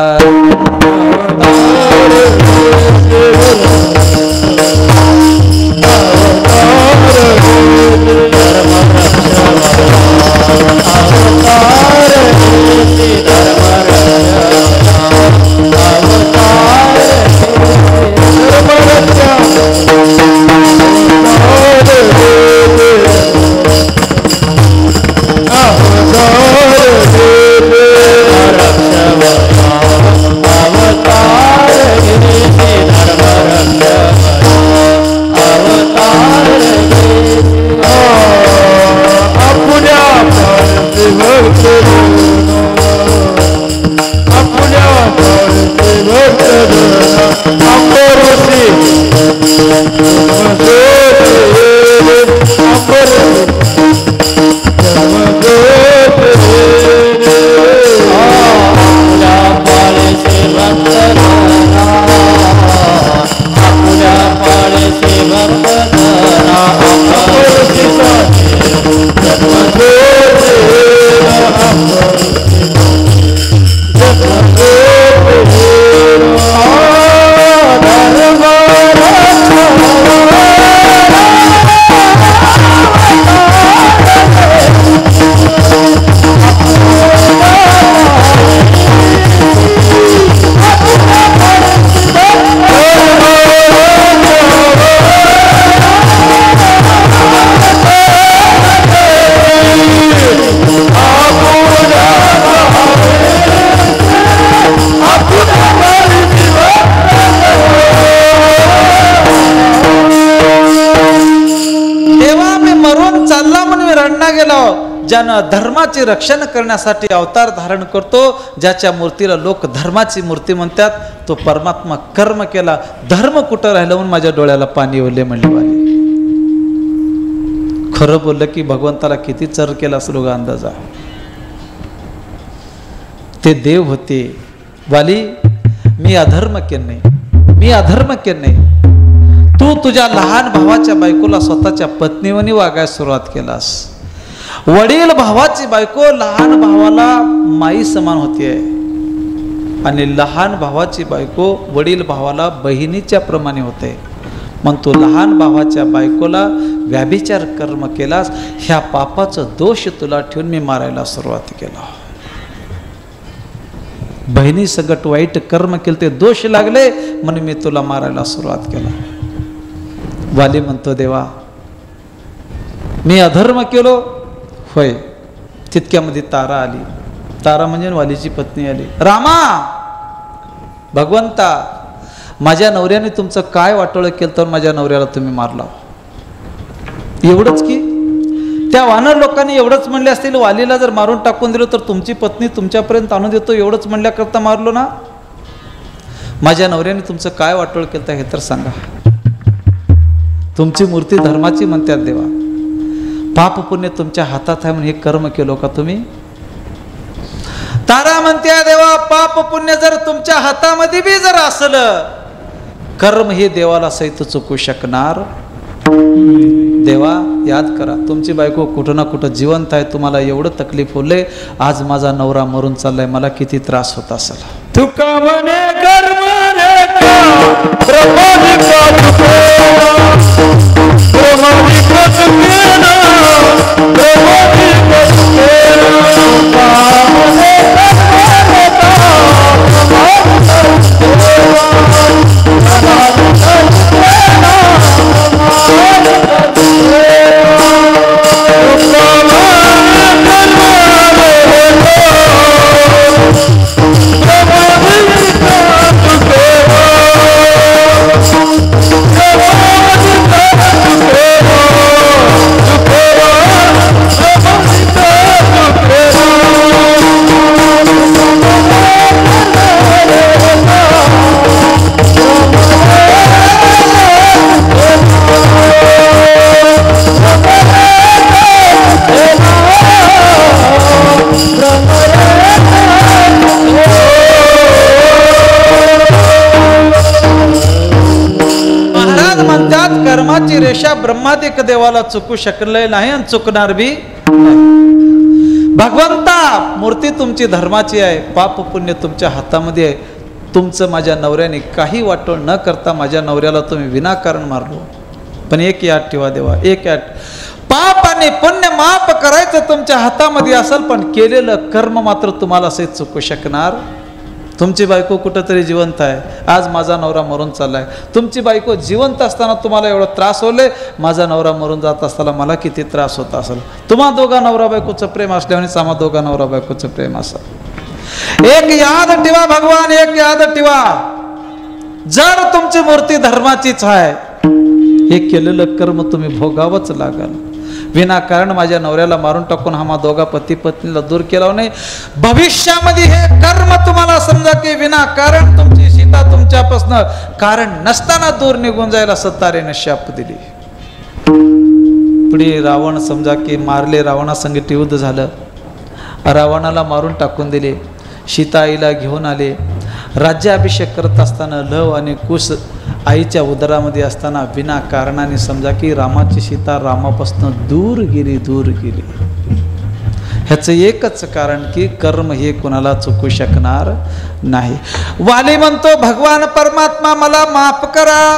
ज्यानं धर्माचे रक्षण करण्यासाठी अवतार धारण करतो, ज्याच्या मूर्तीला लोक धर्माची मूर्ती म्हणतात, तो परमात्मा कर्म केला. धर्म कुठं राहिलं म्हणून माझ्या डोळ्याला पाणी ओले म्हणले वाली. खरं बोललं की भगवंताला किती चर केला असेल गा अंदाजा. ते देव होते. वाली मी अधर्म केलं नाही, मी अधर्म केलं नाही. तू तुझ्या लहान भावाच्या बायकोला स्वतःच्या पत्नीवनी वागायला सुरुवात केलास. वडील भावाची बायको लहान भावाला माई समान होते आणि लहान भावाची बायको वडील भावाला बहिणीच्या प्रमाणे होते. मग तू लहान भावाच्या बायकोला व्याभिचार कर्म केलास. ह्या पापाचा दोष तुला ठेवून मी मारायला सुरुवात केला. बहिणी संगत वाईट कर्म केले, ते दोष लागले म्हणून मी तुला मारायला सुरुवात केला. वाली म्हणतो देवा मी अधर्म केलो. होय. तितक्यामध्ये तारा आली. तारा म्हणजे वालीची पत्नी आली. रामा, भगवंता, माझ्या नवऱ्याने तुमचं काय वाटोळं केलं तर माझ्या नवऱ्याला तुम्ही मारला. एवढंच की त्या वानर लोकांनी एवढंच म्हणले असतील, वालीला जर मारून टाकून दिलं तर तुमची पत्नी तुमच्यापर्यंत आणून देतो, एवढंच म्हणल्याकरता मारलो ना. माझ्या नवऱ्याने तुमचं काय वाटोळ केलं हे तर सांगा. तुमची मूर्ती धर्माची म्हणतात देवा. पाप पुण्य तुमच्या हातात आहे म्हणून हे कर्म केलो का तुम्ही. तारा म्हणते देवा पाप पुण्य जर तुमच्या हातामध्ये बी जर असलं, कर्म हे देवाला सहित चुकू शकणार. देवा याद करा तुमची बायको कुठं ना कुठं जिवंत आहे. तुम्हाला एवढं तकलीफ होले. आज माझा नवरा मरून चाललाय, मला किती त्रास होत असेल. तुका म्हणे कर्म रे का प्रमाण धर्माची रेषा ब्रह्मादिक देवाला चुकू शकले नाही आणि चुकणार बी नाही. भगवंता मूर्ती तुमची धर्माची आहे, पाप पुण्य तुमच्या हातामध्ये आहे. तुमचं माझ्या नवऱ्याने काही वाटोळ न करता माझ्या नवऱ्याला तुम्ही विनाकारण मारलो. पण एक याद ठेवा देवा, एक याद, पाप आणि पुण्य माफ करायचं तुमच्या हातामध्ये असेल, पण केलेलं कर्म मात्र तुम्हाला असे चुकू शकणार. तुमची बायको कुठंतरी जिवंत आहे, आज माझा नवरा मरून चाललाय. तुमची बायको जिवंत असताना तुम्हाला एवढा त्रास होले, माझा नवरा मरून जात असताना मला किती त्रास होत असेल. तुम्हा दोघा नवरा बायकोचं प्रेम असल्याने आम्हा दोघा नवरा बायकोचं प्रेम असेल. एक याद ठेवा भगवान, एक याद ठेवा, जर तुमची मूर्ती धर्माचीच आहे, हे केलेलं कर्म तुम्ही भोगावंच लागल. विनाकारण माझ्या नवऱ्याला मारून टाकून हा दोघा पती पत्नीला दूर केला नाही. भविष्यामध्ये हे कर्म तुम्हाला समजा की विनाकारण तुमची सीता तुमच्यापासून कारण नसताना दूर निघून जायला सत्तारेने शाप दिली. पुढे रावण समजा की मारले, रावणासंगत युद्ध झालं, रावणाला मारून टाकून दिले. सीता आईला घेऊन आले. राज्याभिषेक करत असताना लव आणि कुश आईच्या उदरामध्ये असताना विनाकारणाने समजा की रामाची सीता रामापासून दूर गेली, दूर गेली. ह्याचं एकच कारण की कर्म हे कोणाला चुकू शकणार नाही. वाली म्हणतो भगवान परमात्मा मला माफ करा.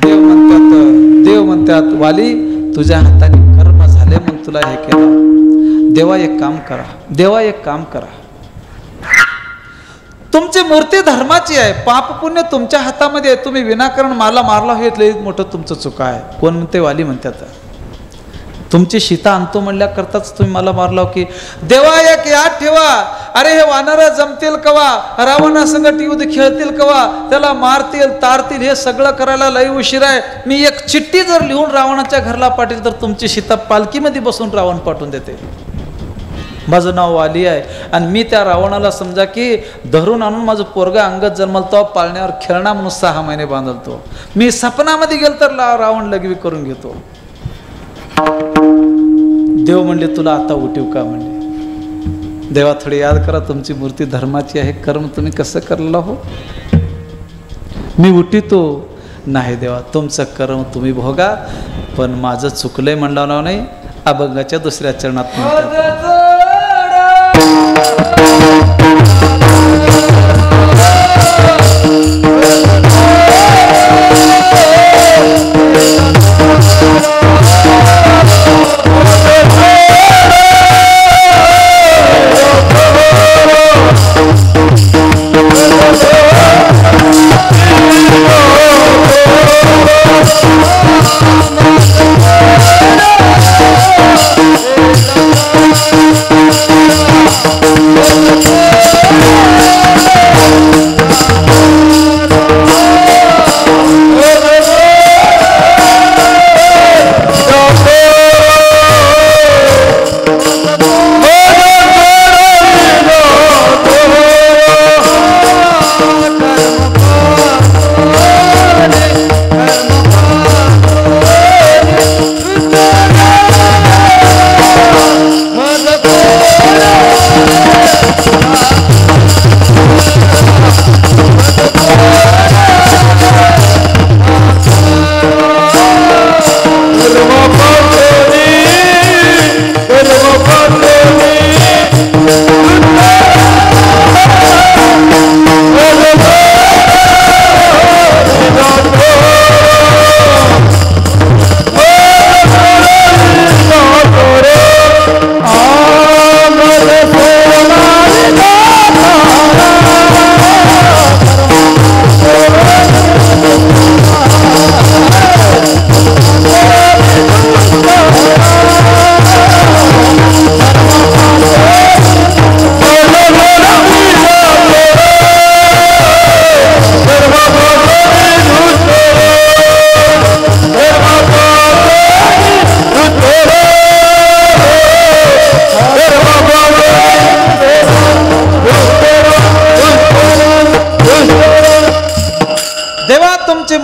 देव म्हणतात वाली तुझ्या हाताने कर्म झाले म्हणून तुला हे केलं. देवा एक काम करा, देवा एक काम करा, तुमची मूर्ती धर्माची आहे, पाप पुण्य तुमच्या हातामध्ये आहे, तुम्ही विनाकारण मला मारला हे मोठं तुमचं चुका आहे. कोण म्हणते? वाली म्हणतात. तुमची सीता आणतो म्हणल्या करताच तुम्ही मला मारला की. देवा एक याद ठेवा, अरे हे वानर जमतील कवा, रावणासंगत युद्ध खेळतील कवा, त्याला मारतील तारतील, हे सगळं करायला लई उशीर आहे. मी एक चिठ्ठी जर लिहून रावणाच्या घरला पाठील तर तुमची सीता पालखीमध्ये बसून रावण पाठवून देते. माझं नाव वाली आहे आणि मी त्या रावणाला समजा की धरून आणून माझं पोरगा अंगत जन्मलतो, पाळण्यावर खेळणा म्हणून 6 महिने बांधलतो. मी सपनामध्ये गेल तर रावण लगवी करून घेतो. देव म्हणले तुला आता उठीव का म्हणले. देवा थोडी याद करा, तुमची मूर्ती धर्माची आहे, कर्म तुम्ही कसं करला हो. मी उठीतो नाही देवा, तुमचं कर्म तुम्ही भोगा, पण माझं चुकलंय म्हणलं नाही. अभंगाच्या दुसऱ्या चरणात म्हणतात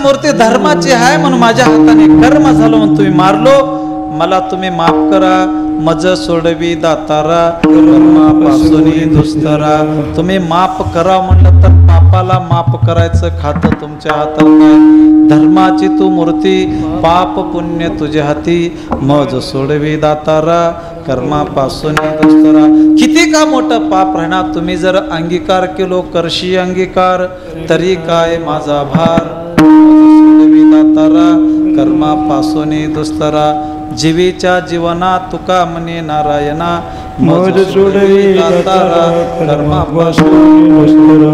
मूर्ती धर्माची आहे म्हणून माझ्या हाताने कर्म झालं म्हणून तुम्ही मारलो, मला तुम्ही माफ करा. मज सोडवी दातारा कर्मापासून दुस्तरा. तुम्ही माफ करा म्हणलं तर पाप पापाला माफ करायचं खातं तुमच्या हातात नाही. धर्माची तू मूर्ती पाप पुण्य तुझ्या हाती मज सोडवी दातारा कर्मापासून दुस्तरा. किती का मोठं पाप राहणार तुम्ही जर अंगीकार केलो करशी अंगीकार तरी काय माझा भार सोडवी दातारा कर्मापासून दुस्तरा. जीवीच्या जीवना तुका म्हणे नारायणा मज सोडवी दातारा कर्मापासून दुस्तरा.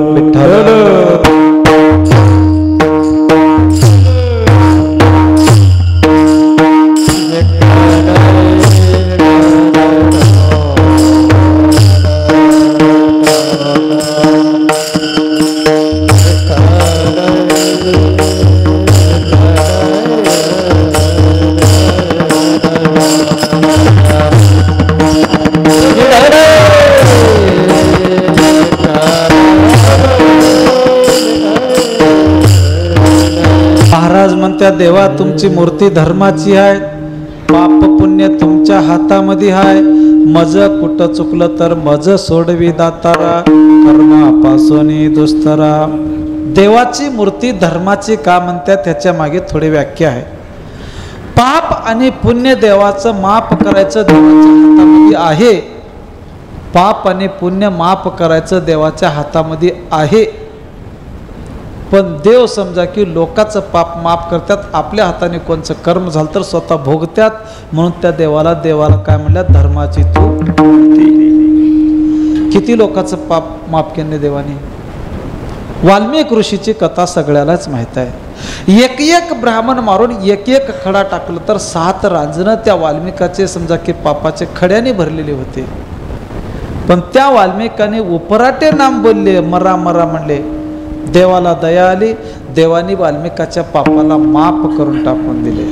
महाराज म्हणत्या देवा तुमची मूर्ती धर्माची आहे, पाप पुण्य तुमच्या हातामध्ये आहे. मज कुठं चुकलं तर मज सोडवी दातारा कर्मापासून दुस्तरा. देवाची मूर्ती धर्माची का म्हणतात त्याच्या मागे थोडी व्याख्या आहे. पाप आणि पुण्य देवाचं माफ करायचं देवाच्या हातामध्ये आहे. पाप आणि पुण्य माफ करायचं देवाच्या हातामध्ये आहे. पण देव समजा की लोकांचं पाप माफ करतात, आपल्या हाताने कोणचं कर्म झालं तर स्वतः भोगतात. म्हणून त्या देवाला काय म्हणलं धर्माची तू. किती लोकांचं पाप माफ केले देवाने. वाल्मिक ऋषीची कथा सगळ्यालाच माहित आहे. एक एक ब्राह्मण मारून एक एक खडा टाकलं तर 7 रांजणं त्या वाल्मिकाचे समजा की पापाचे खड्याने भरलेले होते. पण त्या वाल्मिकाने उपराटे नाम बोलले, मरा मरा म्हणले. देवाला दया आली, देवानी वाल्मिकाच्या पापाला माफ करून टाकून दिले.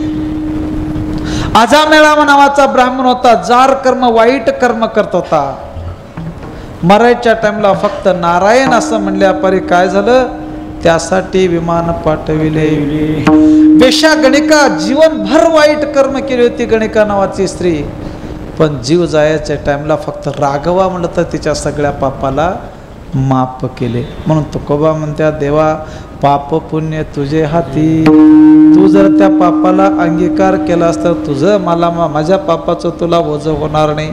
अजामेळा नावाचा ब्राह्मण होता, जार कर्म वाईट कर्म करत होता. मरायच्या टाइमला फक्त नारायण असं म्हणल्या परी काय झालं, त्यासाठी विमान पाठविले. वेश्या गणिका जीवनभर वाईट कर्म केली होती, गणिका नावाची स्त्री. पण जीव जायच्या टाइमला फक्त राघवा म्हणलं तर तिच्या सगळ्या पापाला माफ केले. म्हणून तुकोबा म्हणत्या देवा पाप पुण्य तुझे हाती. तू जर त्या पापाला अंगीकार केला तर तुझं मला माझ्या पापाचं तुला ओझं होणार नाही.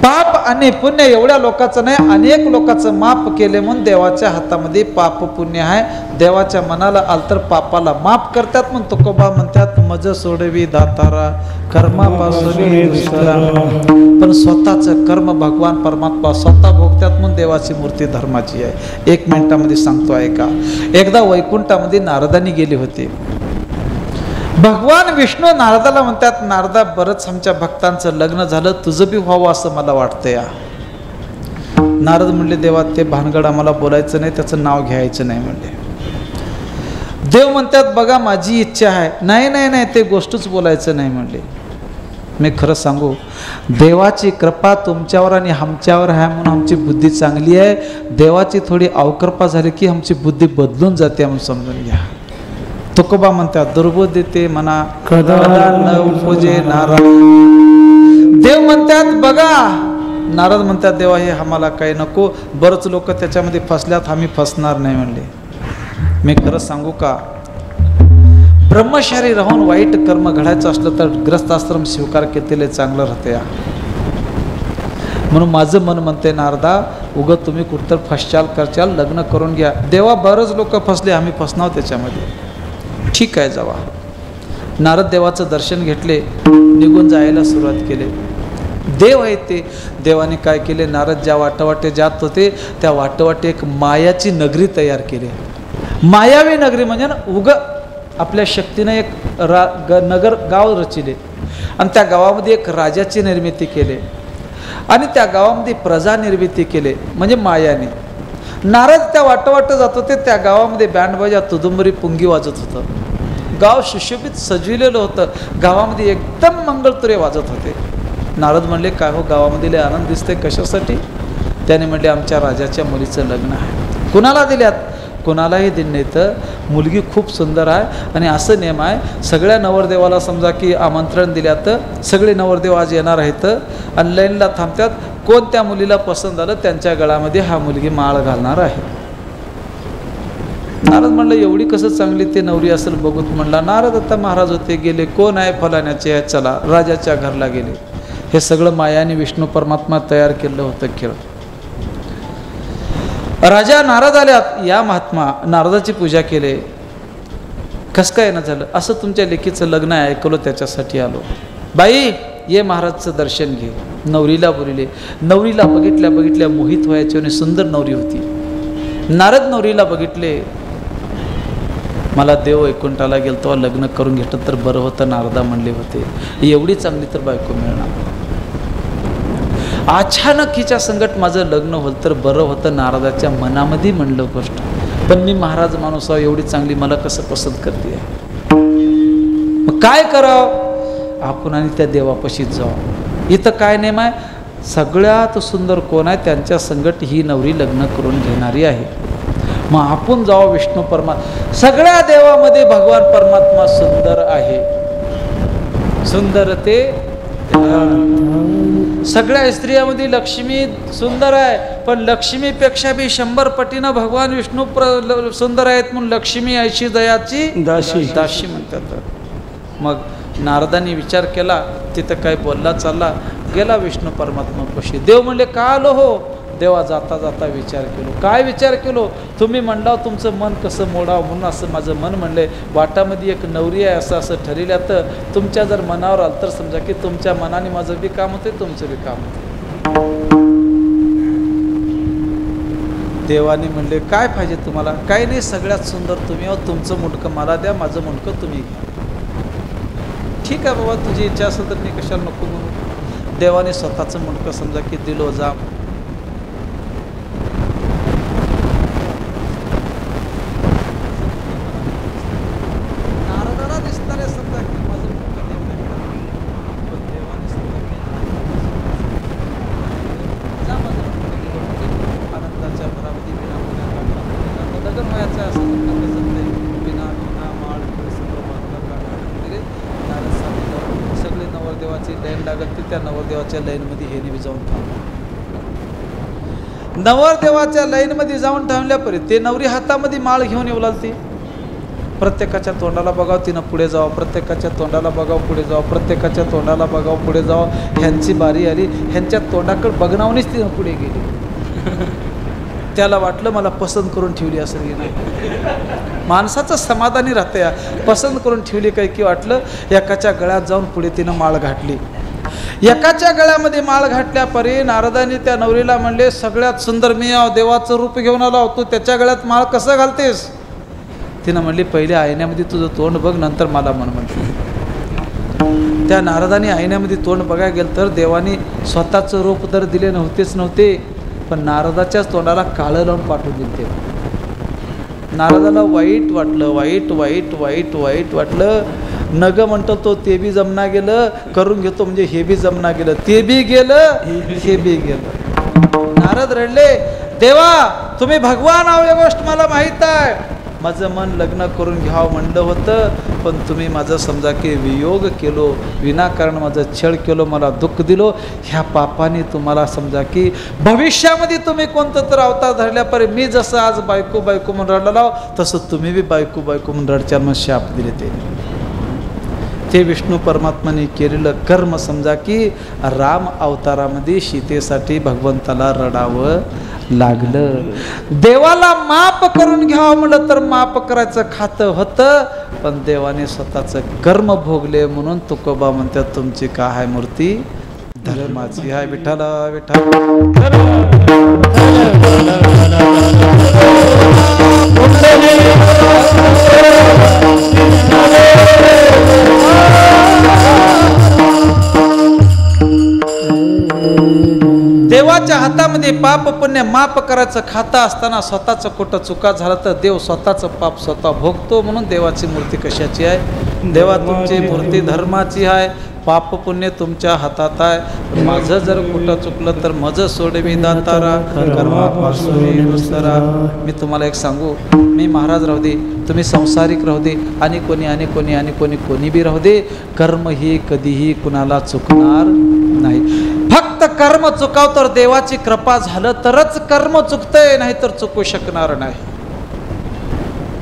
पाप आणि पुण्य एवढ्या लोकांचं नाही, अनेक लोकांचं माफ केले म्हणून देवाच्या हातामध्ये पाप पुण्य आहे. देवाच्या मनाला आलं तर पापाला माफ करतात. म्हणून तुकोबा म्हणतात मज सोडवी दातारा कर्मापासून दुसरा. पण स्वतःचं कर्म भगवान परमात्मा स्वतः भोगतात म्हणून देवाची मूर्ती धर्माची आहे. 1 मिनिटामध्ये सांगतो ऐका. एकदा वैकुंठामध्ये नारदानी गेले होते. भगवान विष्णू नारदाला म्हणतात नारदा बरंच आमच्या भक्तांचं लग्न झालं, तुझं बी व्हावं असं मला वाटतं या. नारद म्हणले देवा ते भानगड आम्हाला बोलायचं नाही, त्याचं नाव घ्यायचं नाही म्हणले. देव म्हणतात बघा माझी इच्छा आहे. नाही नाही नाही ते गोष्टच बोलायचं नाही म्हणले. मी खरं सांगू देवाची कृपा तुमच्यावर आणि आमच्यावर आहे म्हणून आमची बुद्धी चांगली आहे. देवाची थोडी अवकृपा झाली की आमची बुद्धी बदलून जाते म्हणून समजून घ्या. तुकोबा म्हणतात दुर्बुद्धीते मना कदा न उपजे नारायण. देव म्हणतात बघा, नारद म्हणतात देवा हे आम्हाला काही नको, बरंच लोक त्याच्यामध्ये फसल्यात, आम्ही फसणार नाही म्हणले. मी खरं सांगू का ब्रह्मचारी राहून वाईट कर्म घडायचं असलं तर ग्रस्ताश्रम स्वीकार केलेले चांगलं राहते. म्हणून माझं मन म्हणते नारदा उगत तुम्ही कुठतर फसचाल करचाल लग्न करून घ्या. देवा बरंच लोक फसले, आम्ही फसणार त्याच्यामध्ये. ठीक आहे जावा. नारद देवाचं दर्शन घेतले, निघून जायला सुरुवात केले. देव आहे ते. देवाने काय केले, नारद ज्या वाटवाटे जात होते त्या वाटवाटे एक मायाची नगरी तयार केली. मायावी नगरी म्हणजे उग आपल्या शक्तीने एक नगर गाव रचिले आणि त्या गावामध्ये एक राजाची निर्मिती केली आणि त्या गावामध्ये प्रजा निर्मिती केले म्हणजे मायाने. नारद त्या वाटवाट जात होते, त्या गावामध्ये बँडबाजा तुदुंबरी पुंगी वाजत होतं. गाव सुशोभित सजविलेलं होतं. गावामध्ये एकदम मंगळतुरे वाजत होते. नारद म्हणले काय हो गावामध्ये लय आनंद दिसते, कशासाठी? त्याने म्हणले आमच्या राजाच्या मुलीचं लग्न आहे. कुणाला दिल्यात? कोणालाही दिलं नाही. तर मुलगी खूप सुंदर आहे आणि असं नियम आहे सगळ्या नवरदेवाला समजा की आमंत्रण दिल्यात, सगळे नवरदेव आज येणार आहेत आणि लाईनला थांबतात. कोण त्या मुलीला पसंत झालं त्यांच्या गळामध्ये हा मुलगी माळ घालणार आहे. नारद म्हणलं एवढी कसं चांगली ते नवरी असेल बघूत म्हणला. नारद आता महाराज होते गेले, कोण आहे फलाण्याचे आहे, चला राजाच्या घरला गेले. हे सगळं मायाने विष्णू परमात्मा तयार केलं होतं खेळ. राजा नारद आल्यात, या महात्मा नारदाची पूजा केले. कस काय ना झालं, असं तुमच्या लेकीचं लग्न आहे ऐकलो त्याच्यासाठी आलो. बाई ये महाराजचं दर्शन घे. नवरीला बोलिले. नवरीला बघितल्या मोहित व्हायची आणि सुंदर नवरी होती. नारद नवरीला बघितले, मला देव वैकुंठाला गेलतो, लग्न करून घेतलं तर बरं होतं. नारदा म्हणले होते एवढी चांगली तर बायको मिळणार. अचानक हिच्या संगत माझं लग्न होलं तर बरं होतं. नारदाच्या मनामध्ये म्हणलं गोष्ट, पण मी महाराज माणूस आहो, एवढी चांगली मला कसं पसंत करते. मग काय करावं, आपण आणि त्या देवापाशी जाऊ. इथं काय नेम आहे, सगळ्यात सुंदर कोण आहे त्यांच्या संगत ही नवरी लग्न करून घेणारी आहे. मग आपण जाऊ विष्णू परमात्मा. सगळ्या देवामध्ये भगवान परमात्मा सुंदर आहे. सुंदर ते सगळ्या स्त्रियामध्ये लक्ष्मी सुंदर आहे, पण लक्ष्मीपेक्षा बी 100 पटीनं भगवान विष्णू सुंदर आहेत म्हणून लक्ष्मी ऐशी दयाची दाशी म्हणतात. मग नारदांनी विचार केला, तिथं काय बोलला चालला गेला विष्णू परमात्मापाशी. देव म्हणले का आलो हो. देवा जाता जाता विचार केलो. काय विचार केलो, तुम्ही म्हणला तुमचं मन कसं मोडावं म्हणून असं माझं मन म्हणले. वाटामध्ये एक नवरी आहे असं असं ठरल्या, तर तुमच्या जर मनावर आलं तर समजा की तुमच्या मनाने माझं बी काम होते, तुमचं बी काम होते. देवाने म्हणले काय पाहिजे तुम्हाला. काय नाही, सगळ्यात सुंदर तुम्ही आहो, तुमचं मुंडकं मला द्या, माझं मुंडकं तुम्ही घ्या. ठीक आहे बाबा, तुझी इच्छा असेल तर मी कशाला नको म्हणून देवाने स्वतःचं मुंडकं समजा की दिलो. जा नारदाला दिसणारे समजा की माझं मुंडकं पण देवाने आनंदाच्या भरामध्ये लग्न व्हायचं असं बिना माळ सगळे नवरदेवाची लाईन लागत ती. त्या नवरदेवाच्या लाईनमध्ये हे बी जाऊन थांबलं. नवरदेवाच्या लाईनमध्ये जाऊन थांबल्यापर्यंत ते नवरी हातामध्ये माळ घेऊन येऊ लागते. प्रत्येकाच्या तोंडाला बघावं तिनं पुढे जावं, प्रत्येकाच्या तोंडाला बघावं पुढे जावं, प्रत्येकाच्या तोंडाला बघावं पुढे जावं. ह्यांची बारी आली, ह्यांच्या तोंडाकडे बघणावूनच तिनं पुढे गेली. त्याला वाटलं मला पसंत करून ठेवली असेल की नाही. माणसाचं समाधानी राहते, पसंत करून ठेवली काय की वाटलं. एकाच्या गळ्यात जाऊन पुढे तिनं माळ घातली. एकाच्या गळ्यामध्ये माळ घातल्यापरी नारदाने त्या नवरीला म्हणले सगळ्यात सुंदर मी आहो, देवाचं रूप घेऊन आलो, तू त्याच्या गळ्यात माळ कसं घालतेस. तिनं म्हणली पहिले आयण्यामध्ये तुझं तोंड बघ, नंतर मला म्हण म्हणते. त्या नारदाने आयण्यामध्ये तोंड बघायला गेलं तर देवाने स्वतःचं रूप तर दिले नव्हते, पण नारदाच्याच तोंडाला काळं लावून पाठवून दिले. नारदाला वाईट वाटलं. नग म्हणतो तो ते बी जमना गेलं, करून घेतो म्हणजे हे बी जमना गेलं, ते बी गेलं, हे बी गेलं. नारद रडले, देवा तुम्ही भगवान आहो ही गोष्ट मला माहीत आहे. माझं मन लग्न करून घ्यावं म्हणलं होतं, पण तुम्ही माझं समजा की वियोग केलो, विनाकारण माझं छळ केलो, मला दुःख दिलो. ह्या पापाने तुम्हाला समजा की भविष्यामध्ये तुम्ही कोणतं तर अवतार धरल्यापर्यंत मी जसं आज बायको म्हणून रडला लाव, तसं तुम्ही बी बायको म्हणून रडच्या मग शाप दिले. ते विष्णू परमात्माने केलेलं कर्म समजा की राम अवतारामध्ये सीतेसाठी भगवंताला रडावं लागलं. देवाला माफ करून घ्यावं म्हणलं तर माफ करायचं खातं होतं, पण देवाने स्वतःचं कर्म भोगले म्हणून तुकोबा म्हणतात तुमची काय आहे मूर्ती धर्माची आहे. विठ्ठला विठ्ठल देवाच्या हातामध्ये पाप पुण्य माफ करायचं खातं असताना स्वतःचं कुठं चुका झालं तर देव स्वतःचं पाप स्वतः भोगतो. म्हणून देवाची मूर्ती कशाची आहे. देवा तुमची मूर्ती धर्माची आहे, पाप पुण्य तुमच्या हातात आहे. माझं जर कुठं चुकलं तर माझं सोडवी दातारा कर्मापासून दुसरा. मी तुम्हाला एक सांगू, मी महाराज राहू दे, तुम्ही संसारिक राहू दे, आणि कोणी बी राहू दे, कर्म ही कधीही कुणाला चुकणार नाही. फक्त कर्म चुकाव तर देवाची कृपा झालं तरच कर्म चुकतंय, नाही तर चुकू शकणार नाही.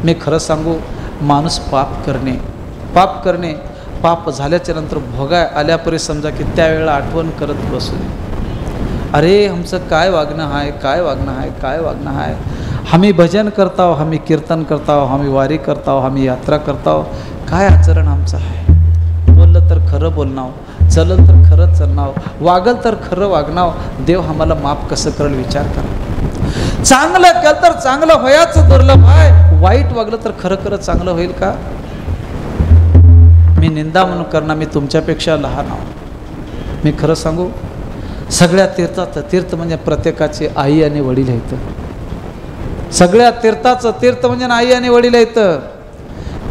मी खरं सांगू, माणूस पाप करणे पाप झाल्याच्या नंतर भोगाय आल्यापरी समजा की त्यावेळेला आठवण करत बसू नये. अरे आमचं काय वागणं आहे. आम्ही भजन करताव, आम्ही कीर्तन करताव, आम्ही वारी करताव, आम्ही यात्रा करताव. काय आचरण आमचं आहे. बोललं तर खरं बोलणाव, चलल तर खरं चलणाव, वागल तर खरं वागणाव. देव आम्हाला माफ कसं करेल विचार करा. चांगलं केलं तर चांगलं व्हायचं दुर्लभ आहे. वाईट वागलं तर खरं चांगलं होईल का. मी निंदा म्हणून करणार, मी तुमच्यापेक्षा लहान आहो. मी खरं सांगू, सगळ्या तीर्थाचं तीर्थ म्हणजे प्रत्येकाची आई आणि वडील आहेत. सगळ्या तीर्थाचं तीर्थ म्हणजे आई आणि वडील आहेत.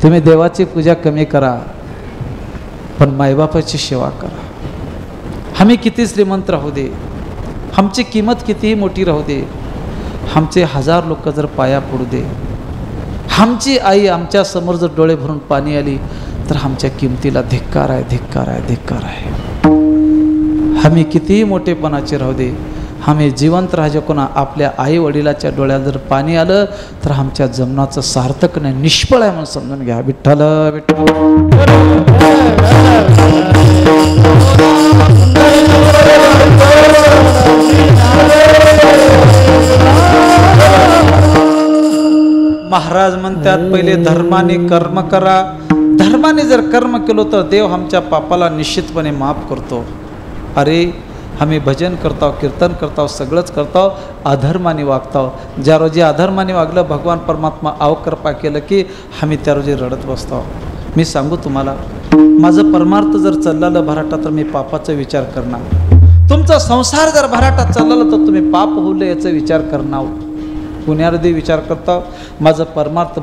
तुम्ही देवाची पूजा कमी करा, पण मायबापाची सेवा करा. आम्ही किती श्रीमंत राहू दे, आमची किंमत कितीही मोठी राहू दे, आमचे 1000 लोक जर पाया पडू दे, आमची आई आमच्या समोर जर डोळे भरून पाणी आली तर आमच्या किमतीला धिक्कार आहे. आम्ही कितीही मोठेपणाचे राहू दे, आम्ही जिवंत राहायचे कोणा आपल्या आई वडिलाच्या डोळ्यात जर पाणी आलं तर आमच्या जन्माचं सार्थक नाही, निष्फळ आहे म्हणून समजून घ्या. विठ्ठल महाराज म्हणतात पहिले धर्माने कर्म करा. धर्माने जर कर्म केलो तर देव आमच्या पापाला निश्चितपणे माफ करतो. अरे आम्ही भजन करताव, कीर्तन करताव, सगळंच करताव, अधर्माने वागताव. ज्या रोजी अधर्माने वागलं भगवान परमात्मा अवकृपा केलं की आम्ही त्या रोजी रडत बसताव. मी सांगू तुम्हाला, माझं परमार्थ जर चाललं भराटा तर मी पापाचा विचार करणार. तुमचा संसार जर भराटा चालला तर तुम्ही पाप होईल याचा विचार करणार. पुण्यामध्ये विचार करता, माझं परमार्थ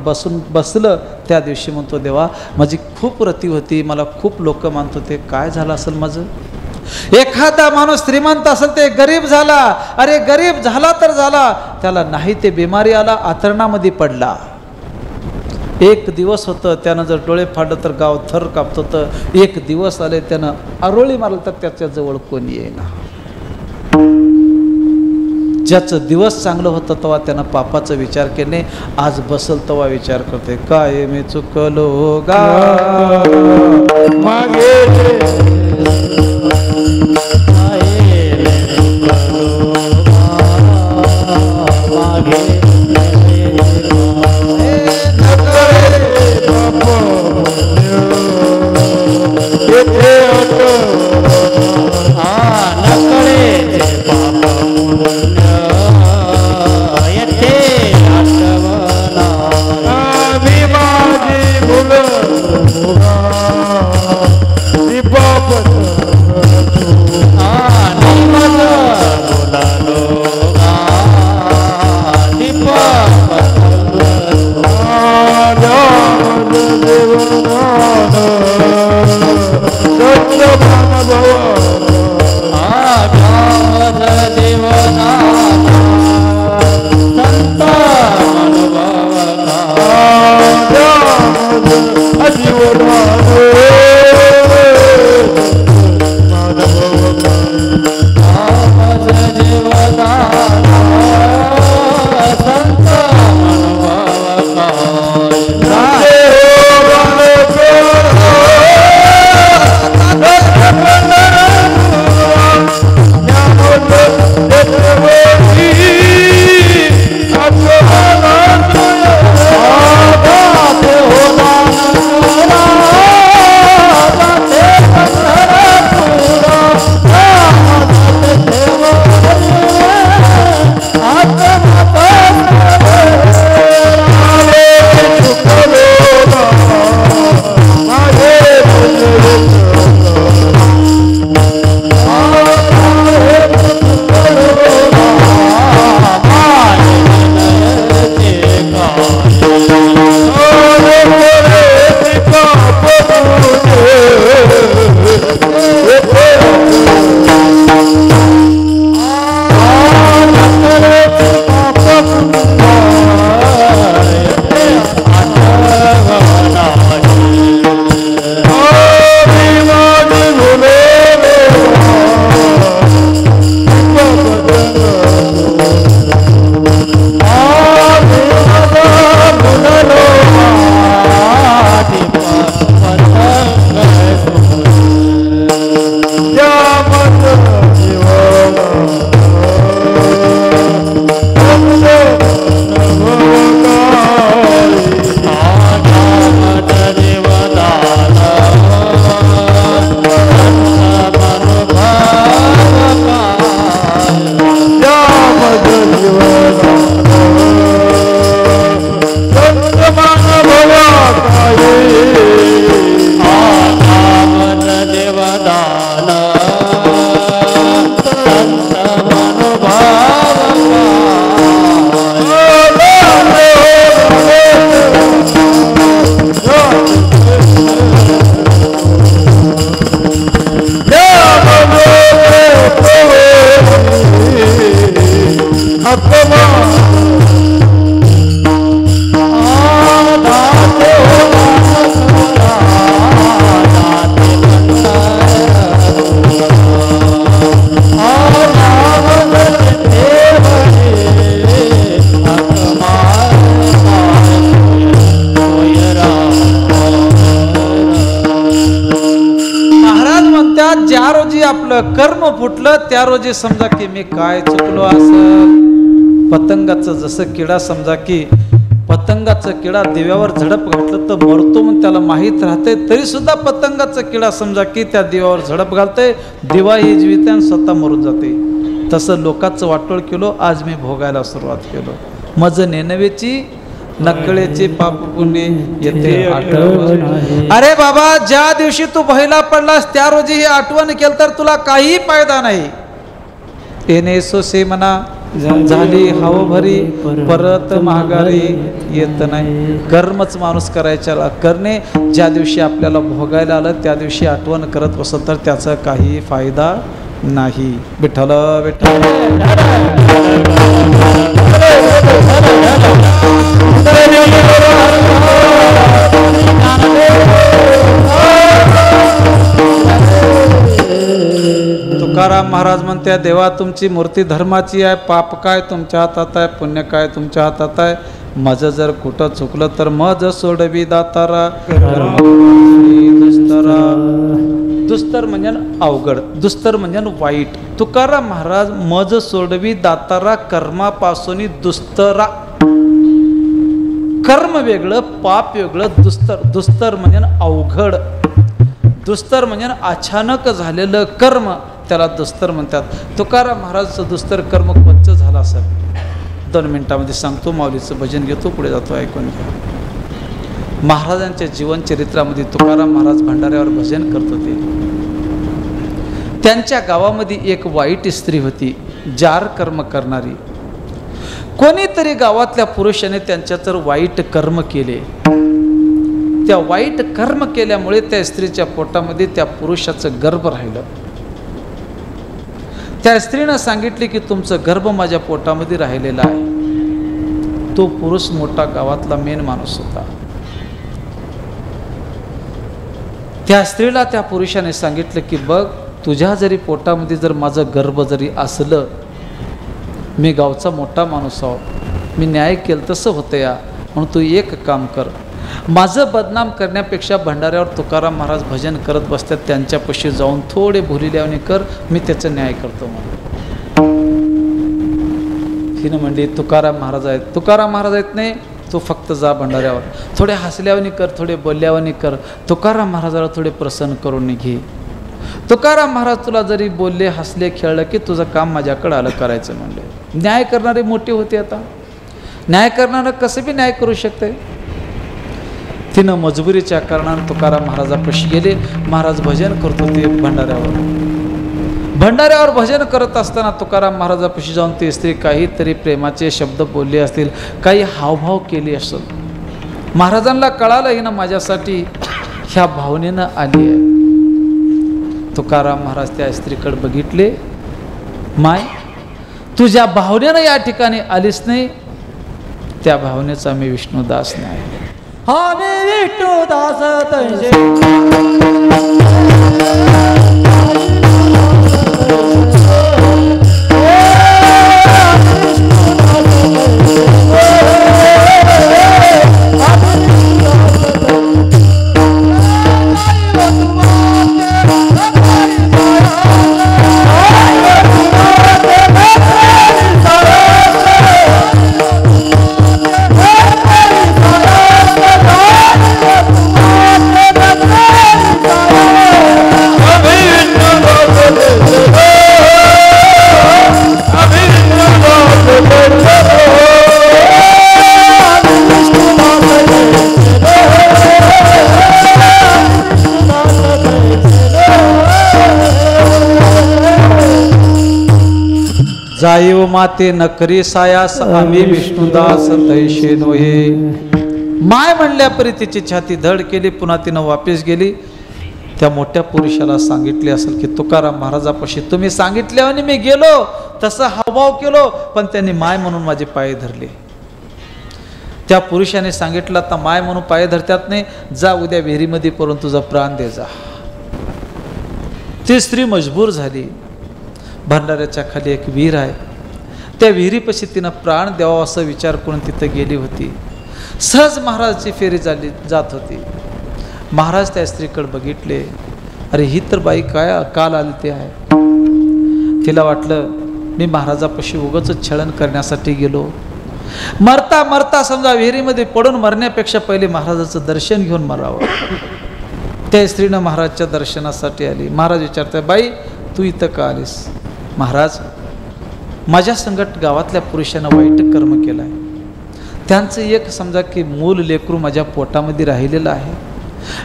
बसलं त्या दिवशी म्हणतो देवा माझी खूप रती होती, मला खूप लोक मानत होते, काय झालं असेल माझं. एखादा माणूस श्रीमंत असेल ते गरीब झाला. अरे गरीब झाला तर झाला, त्याला नाही ते बिमारी आला, आतरणामध्ये पडला. एक दिवस होतं त्यानं जर डोळे फाडलं तर गाव थर कापत होतं. एक दिवस आले त्यानं आरोळी मारलं तर त्याच्याजवळ कोणी येईना. ज्याचं दिवस चांगलं होतं तेव्हा त्यानं पापाचा विचार केले, आज बसल तेव्हा विचार करते काय मी चुकलो गा मागे. आपलं कर्म फुटलं त्या रोजी समजा की मी काय चुकलो असं. पतंगाचं जसं किडा समजा की पतंगाचं किडा दिव्यावर झडप घातलं तर मरतो म्हणून त्याला माहीत राहते, तरी सुद्धा पतंगाचं किडा समजा की त्या दिव्यावर झडप घालते, दिवा ही जीवित आणि स्वतः मरून जाते. तसं लोकांचं वाटोळ केलो, आज मी भोगायला सुरुवात केलो. मज नेनवेची नकळेची पाप पुण्य येते आठवण. अरे बाबा, ज्या दिवशी तू बहिला पडलास त्या रोजी ही आठवण केलं तर तुला काही फायदा नाही. येणे सोसे म्हणा झाली हाव भरी परत महागारी येत नाही. कर्मच माणूस करायच्याला करणे. ज्या दिवशी आपल्याला भोगायला आलं त्या दिवशी आठवण करत बसत तर त्याचा काही फायदा नाही. विठ्ठल विठ्ठल. तुकाराम महाराज म्हणते, देवा तुमची मूर्ती धर्माची आहे, पाप काय तुमच्या हातात आहे, पुण्य काय तुमच्या हातात आहे. माझं जर कुठं चुकलं तर मज सोडवी दातारा. दुस्तरा, दुस्तर म्हणजे अवघड, दुस्तर म्हणजे वाईट. तुकाराम महाराज मज सोडवी दातारा कर्मापासून दुस्तरा. कर्म वेगळं, पाप वेगळं. दुस्तर, दुस्तर म्हणजे अवघड. दुस्तर म्हणजे अचानक झालेलं कर्म, त्याला दुस्तर म्हणतात. तुकाराम महाराजचं दुस्तर कर्म कोणचं झालं असेल 2 मिनिटामध्ये सांगतो. माऊलीचं भजन घेतो, पुढे जातो, ऐकून घ्या. महाराजांच्या जीवनचरित्रामध्ये तुकाराम महाराज भंडाऱ्यावर भजन करत होते. त्यांच्या गावामध्ये एक वाईट स्त्री होती, जार कर्म करणारी. कोणीतरी गावातल्या पुरुषाने त्यांच्यावर वाईट कर्म केले. त्या वाईट कर्म केल्यामुळे त्या स्त्रीच्या पोटामध्ये त्या पुरुषाचं गर्भ राहिलं. त्या स्त्रीनं सांगितले की तुमचं गर्भ माझ्या पोटामध्ये राहिलेला आहे. तो पुरुष मोठा गावातला मेन माणूस होता. त्या स्त्रीला त्या पुरुषाने सांगितलं की बघ, तुझ्या जरी पोटामध्ये जर माझं गर्भ जरी असलं, मी गावचा मोठा माणूस आहो, मी न्याय केलं तसं होतं या. म्हणून तू एक काम कर, माझं बदनाम करण्यापेक्षा भंडाऱ्यावर तुकाराम महाराज भजन करत बसतात त्यांच्यापाशी जाऊन थोडे भुलील्याने कर, मी त्याचा न्याय करतो. हिनं म्हणली तुकाराम महाराज आहेत. तुकाराम महाराज आहेत नाही, तू फक्त जा भंडाऱ्यावर, थोडे हसल्यावानी कर, थोडे बोलल्यावानी कर, तुकाराम महाराजाला थोडे प्रसन्न करून घे. तुकाराम महाराज तुला जरी बोलले, हसले, खेळलं की तुझं काम माझ्याकडं आलं करायचं म्हणले. न्याय करणारे मोठे होते. आता न्याय करणारं कसं बी न्याय करू शकते. तिनं मजबुरीच्या कारणानं तुकाराम महाराजापाशी गेले. महाराज भजन करत होते भंडाऱ्यावर. भंडाऱ्यावर भजन करत असताना तुकाराम महाराजापाशी जाऊन ती स्त्री काहीतरी प्रेमाचे शब्द बोलले असतील, काही हावभाव केले असेल. महाराजांना कळालं हिनं माझ्यासाठी ह्या भावनेनं आली आहे. तुकाराम महाराज त्या स्त्रीकडे बघितले, माय तुझ्या भावनेनं या ठिकाणी आलीच नाही, त्या भावनेचा मी विष्णुदास नाही. आम्ही विष्णुदास तैसे जाईव माते नकरी सायास आम्ही विष्णुदास तैशे नोहे. माय म्हणल्या परी तिची छाती धड केली. पुन्हा तिनं वापस गेली. त्या मोठ्या पुरुषाला सांगितले असेल की तुकाराम महाराजापाशी तुम्ही सांगितल्याने मी गेलो, तसा हावभाव केलो, पण त्यांनी माय म्हणून माझे पाय धरले. त्या पुरुषाने सांगितलं आता माय म्हणून पाय धरतात नाही, जा उद्या विहिरीमध्ये पडून तुझा प्राण दे जा. ती स्त्री मजबूर झाली. भंडाऱ्याच्या खाली एक विहीर आहे, त्या विहिरीपाशी तिनं प्राण द्यावा असा विचार करून तिथं गेली होती. सहज महाराजची फेरी झाली जात होती. महाराज त्या स्त्रीकडे बघितले, अरे ही तर बाई काय काल आली ते आहे. तिला वाटलं मी महाराजापाशी उगाच छळण करण्यासाठी गेलो. मरता मरता समजा विहिरीमध्ये पडून मरण्यापेक्षा पहिले महाराजाचं दर्शन घेऊन मरावं. त्या स्त्रीनं महाराजच्या दर्शनासाठी आली. महाराज विचारताय, बाई तू इथं का आलीस? महाराज, माझ्या संगत गावातल्या पुरुषानं वाईट कर्म केलं आहे. त्यांचं एक समजा की मूल लेकरू माझ्या पोटामध्ये राहिलेलं आहे.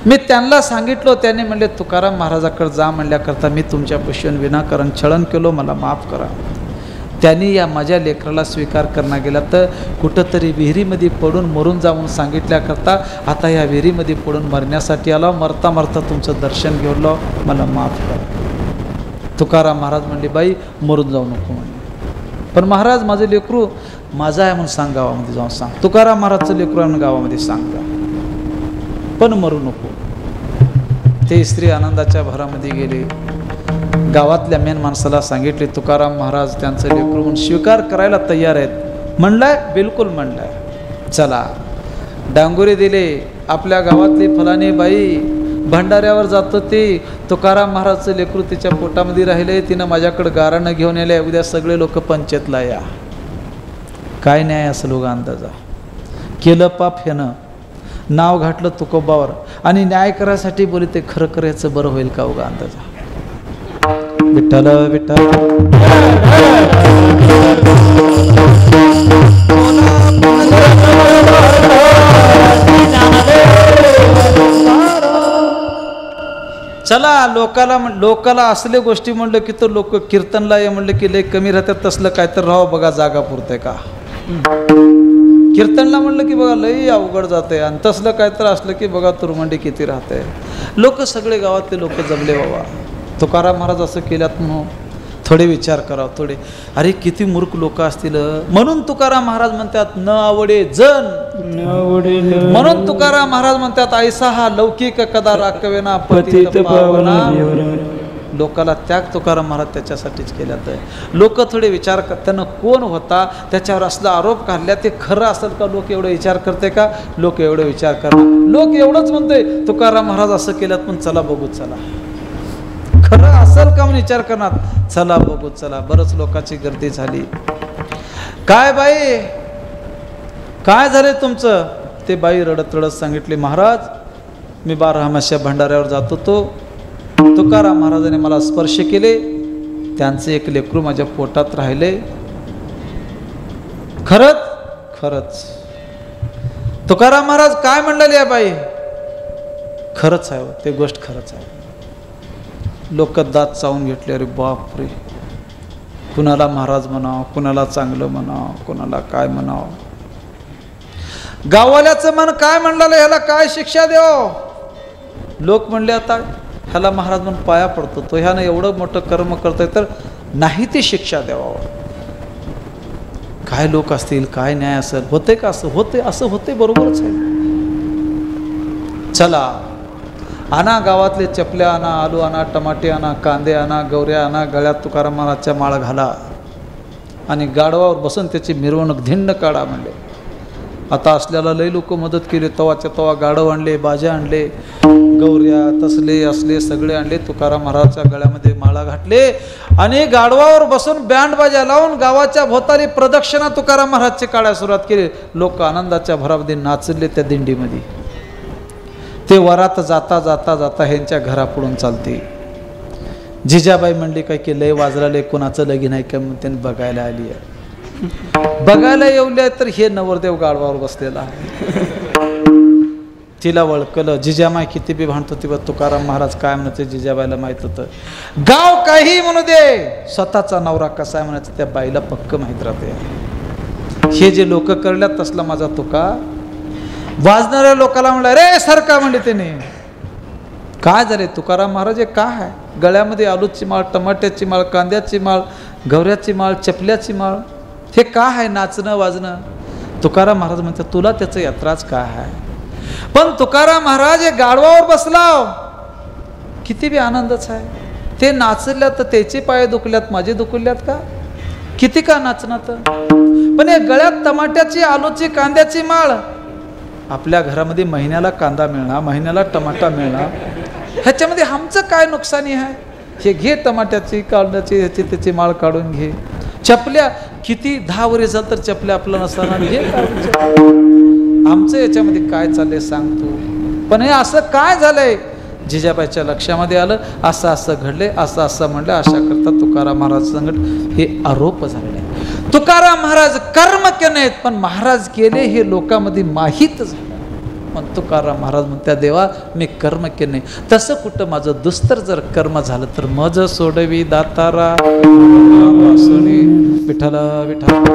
मी त्यांना सांगितलं, त्याने म्हणले तुकाराम महाराजाकडे जा म्हणल्याकरता मी तुमच्या पशीन विनाकारण छळण केलो, मला माफ करा. त्यांनी या माझ्या लेकराला स्वीकार करणा गेला तर कुठंतरी विहिरीमध्ये पडून मरून जाऊन सांगितल्याकरता आता या विहिरीमध्ये पडून मरण्यासाठी आला. मरता मरता तुमचं दर्शन घेऊन लो, मला माफ करा. तुकाराम महाराज म्हणले, बाई मरून जाऊ नको म्हणले. पण महाराज माझं लेकरू माझं आहे म्हणून सांग, गावामध्ये जाऊन सांग. तुकाराम महाराजचं लेकरू आहे गावामध्ये सांग, पण मरू नको. ते स्त्री आनंदाच्या भरामध्ये गेले. गावातल्या मेन माणसाला सांगितले तुकाराम महाराज त्यांचं लेकरू म्हणून स्वीकार करायला तयार आहेत. म्हणलाय? बिलकुल म्हणलाय. चला डांगोरे दिले. आपल्या गावातली फलानी बाई भंडाऱ्यावर जातो ती तुकाराम महाराजचं लेकरू तिच्या पोटामध्ये राहिले, तिनं माझ्याकडे गारानं घेऊन आले. उद्या सगळे लोक पंचायतला या. काय न्याय असं लोक अंदाजा केलं पाप ह्यानं, नाव घातलं तुकोबावर आणि न्याय करायसाठी बोलले ते खरं करायचं बरं होईल का उगा अंदाजा. विठ्ठल विठ्ठल चला लोकाला असले गोष्टी म्हणलं की तर लोक कीर्तनला ये म्हणलं की लय कमी राहतात. तसलं काय तर राहावं बघा, जागा पुरते का. कीर्तनला म्हणलं की बघा लई अवघड जाते. आणि तसलं काय तर असलं की बघा तुरमंडी किती राहते. लोक सगळे गावातले लोक जमले बाबा. तुकाराम महाराज असं केल्यात म्हणून थोडे विचार करावं. थोडे अरे किती मूर्ख लोक असतील. म्हणून तुकाराम महाराज म्हणतात न आवडे जन, म्हणून तुकाराम महाराज म्हणतात ऐसा हा लौकिक कदा राखवेना पतित पावना. लोकाला त्याग तुकाराम महाराज त्याच्यासाठीच केल्यात. लोक थोडे विचार करताना कोण होता त्याच्यावर असला आरोप काढल्या ते खरं असेल का. लोक एवढं विचार करते का? लोक एवढं विचार करणार. लोक एवढंच म्हणते तुकाराम महाराज असं केल्यात पण चला बघू, चला खरं असेल का म्हणून विचार करणार. चला बघू चला. बरंच लोकांची गर्दी झाली. काय बाई काय झाले तुमचं? ते बाई रडत रडत सांगितले, महाराज मी 12 अमावास्या भंडाऱ्यावर जात होतो. तुकाराम महाराजांनी मला स्पर्श केले. त्यांचे एक लेकरू माझ्या पोटात राहिले. खरंच खरंच. तुकाराम महाराज काय म्हणलेले आहे बाई? खरंच आहे ते गोष्ट खरंच आहे. लोक दात चावून घेतले. अरे बाप रे, कुणाला महाराज म्हणावं, कुणाला चांगलं म्हणावं, कुणाला काय म्हणावं. गाववाल्याचं मन काय म्हणलं, ह्याला काय शिक्षा द्याव. लोक म्हणले आता ह्याला महाराज म्हणून पाया पडतो, तो ह्यानं एवढं मोठं कर्म करतोय तर नाही ती शिक्षा द्यावं. काय लोक असतील, काय न्याय असेल. होते का असं? होते, असं होते, बरोबरच आहे. चला आणा गावातले चपल्या आणा, आलू आणा, टमाटे आणा, कांदे आणा, गौऱ्या आणा, गळ्यात तुकाराम महाराजच्या माळ घाला आणि गाढवावर बसून त्याची मिरवणूक धिंड काढा म्हणले. आता असल्याला लई लोक मदत केली. तवाच्या तवा गाढव आणले, बाजा आणले, गौऱ्या तसले असले सगळे आणले. तुकाराम महाराजच्या गळ्यामध्ये माळा घातले आणि गाढवावर बसून बँड बाजा लावून गावाच्या भोवताली प्रदक्षिणा तुकाराम महाराजची काढायला सुरुवात केली. लोक आनंदाच्या भरामध्ये नाचले त्या दिंडीमध्ये. ते वरात जाता जाता जाता ह्यांच्या घरापुढून चालते. जिजाबाई म्हणली काय की लय वाजराले, कोणाचं लगीन आहे का म्हणून त्यांनी बघायला आली आहे. बघायला येऊले तर हे नवरदेव गाढवावर बसलेला आहे. तिला वळकलं. जिजामाई किती बी भांडत होती, तुकाराम महाराज काय म्हणते जिजाबाईला माहित होतं. गाव काही म्हणू दे, स्वतःचा नवरा कसा आहे म्हणायचं त्या बाईला पक्क माहीत राहते. हे जे लोक करल्यात तसला माझा तुका. वाजणाऱ्या लोकांना म्हणलं रे सारखा म्हणले त्याने. काय झाले तुकाराम महाराज हे काय आहे? गळ्यामध्ये आलूची माळ, टमाट्याची माळ, कांद्याची माळ, गवऱ्याची माळ, चपल्याची माळ. हे काय आहे नाचणं वाजणं? तुकाराम महाराज म्हणतात तुला त्याचं यात्राच काय आहे. पण तुकाराम महाराज हे गाढवावर बसला, किती बी आनंदच आहे. ते नाचल्यात तर त्याचे पाय दुखल्यात, माझे दुखल्यात का? किती का नाचणार. पण हे गळ्यात टमाट्याची, आलूची, कांद्याची माळ. आपल्या घरामध्ये महिन्याला कांदा मिळणार, महिन्याला टमाटा मिळणार. ह्याच्यामध्ये आमचं काय नुकसानी आहे? हे घे टमाट्याची काढण्याची ह्याची त्याची माळ काढून घे. चपल्या किती 10 वर्ष झालं तर चपल्या आपलं नसताना घे काढून. आमचं याच्यामध्ये काय चाललंय सांग तू. पण हे असं काय झालंय? जिजाबाईच्या लक्षामध्ये आलं, असं असं घडले, असं असं म्हणलं. अशा करता तुकाराम महाराज संकट हे आरोप झाले. तुकाराम महाराज कर्म केले नाहीत, पण महाराज केले हे लोकांमध्ये माहीत झालं. पण तुकाराम महाराज म्हणत्या, देवा मी कर्म केले नाही. तसं कुठं माझं दुस्तर जर कर्म झालं तर मज सोडवी दातारा सोनी विठ्ठल विठ्ठल.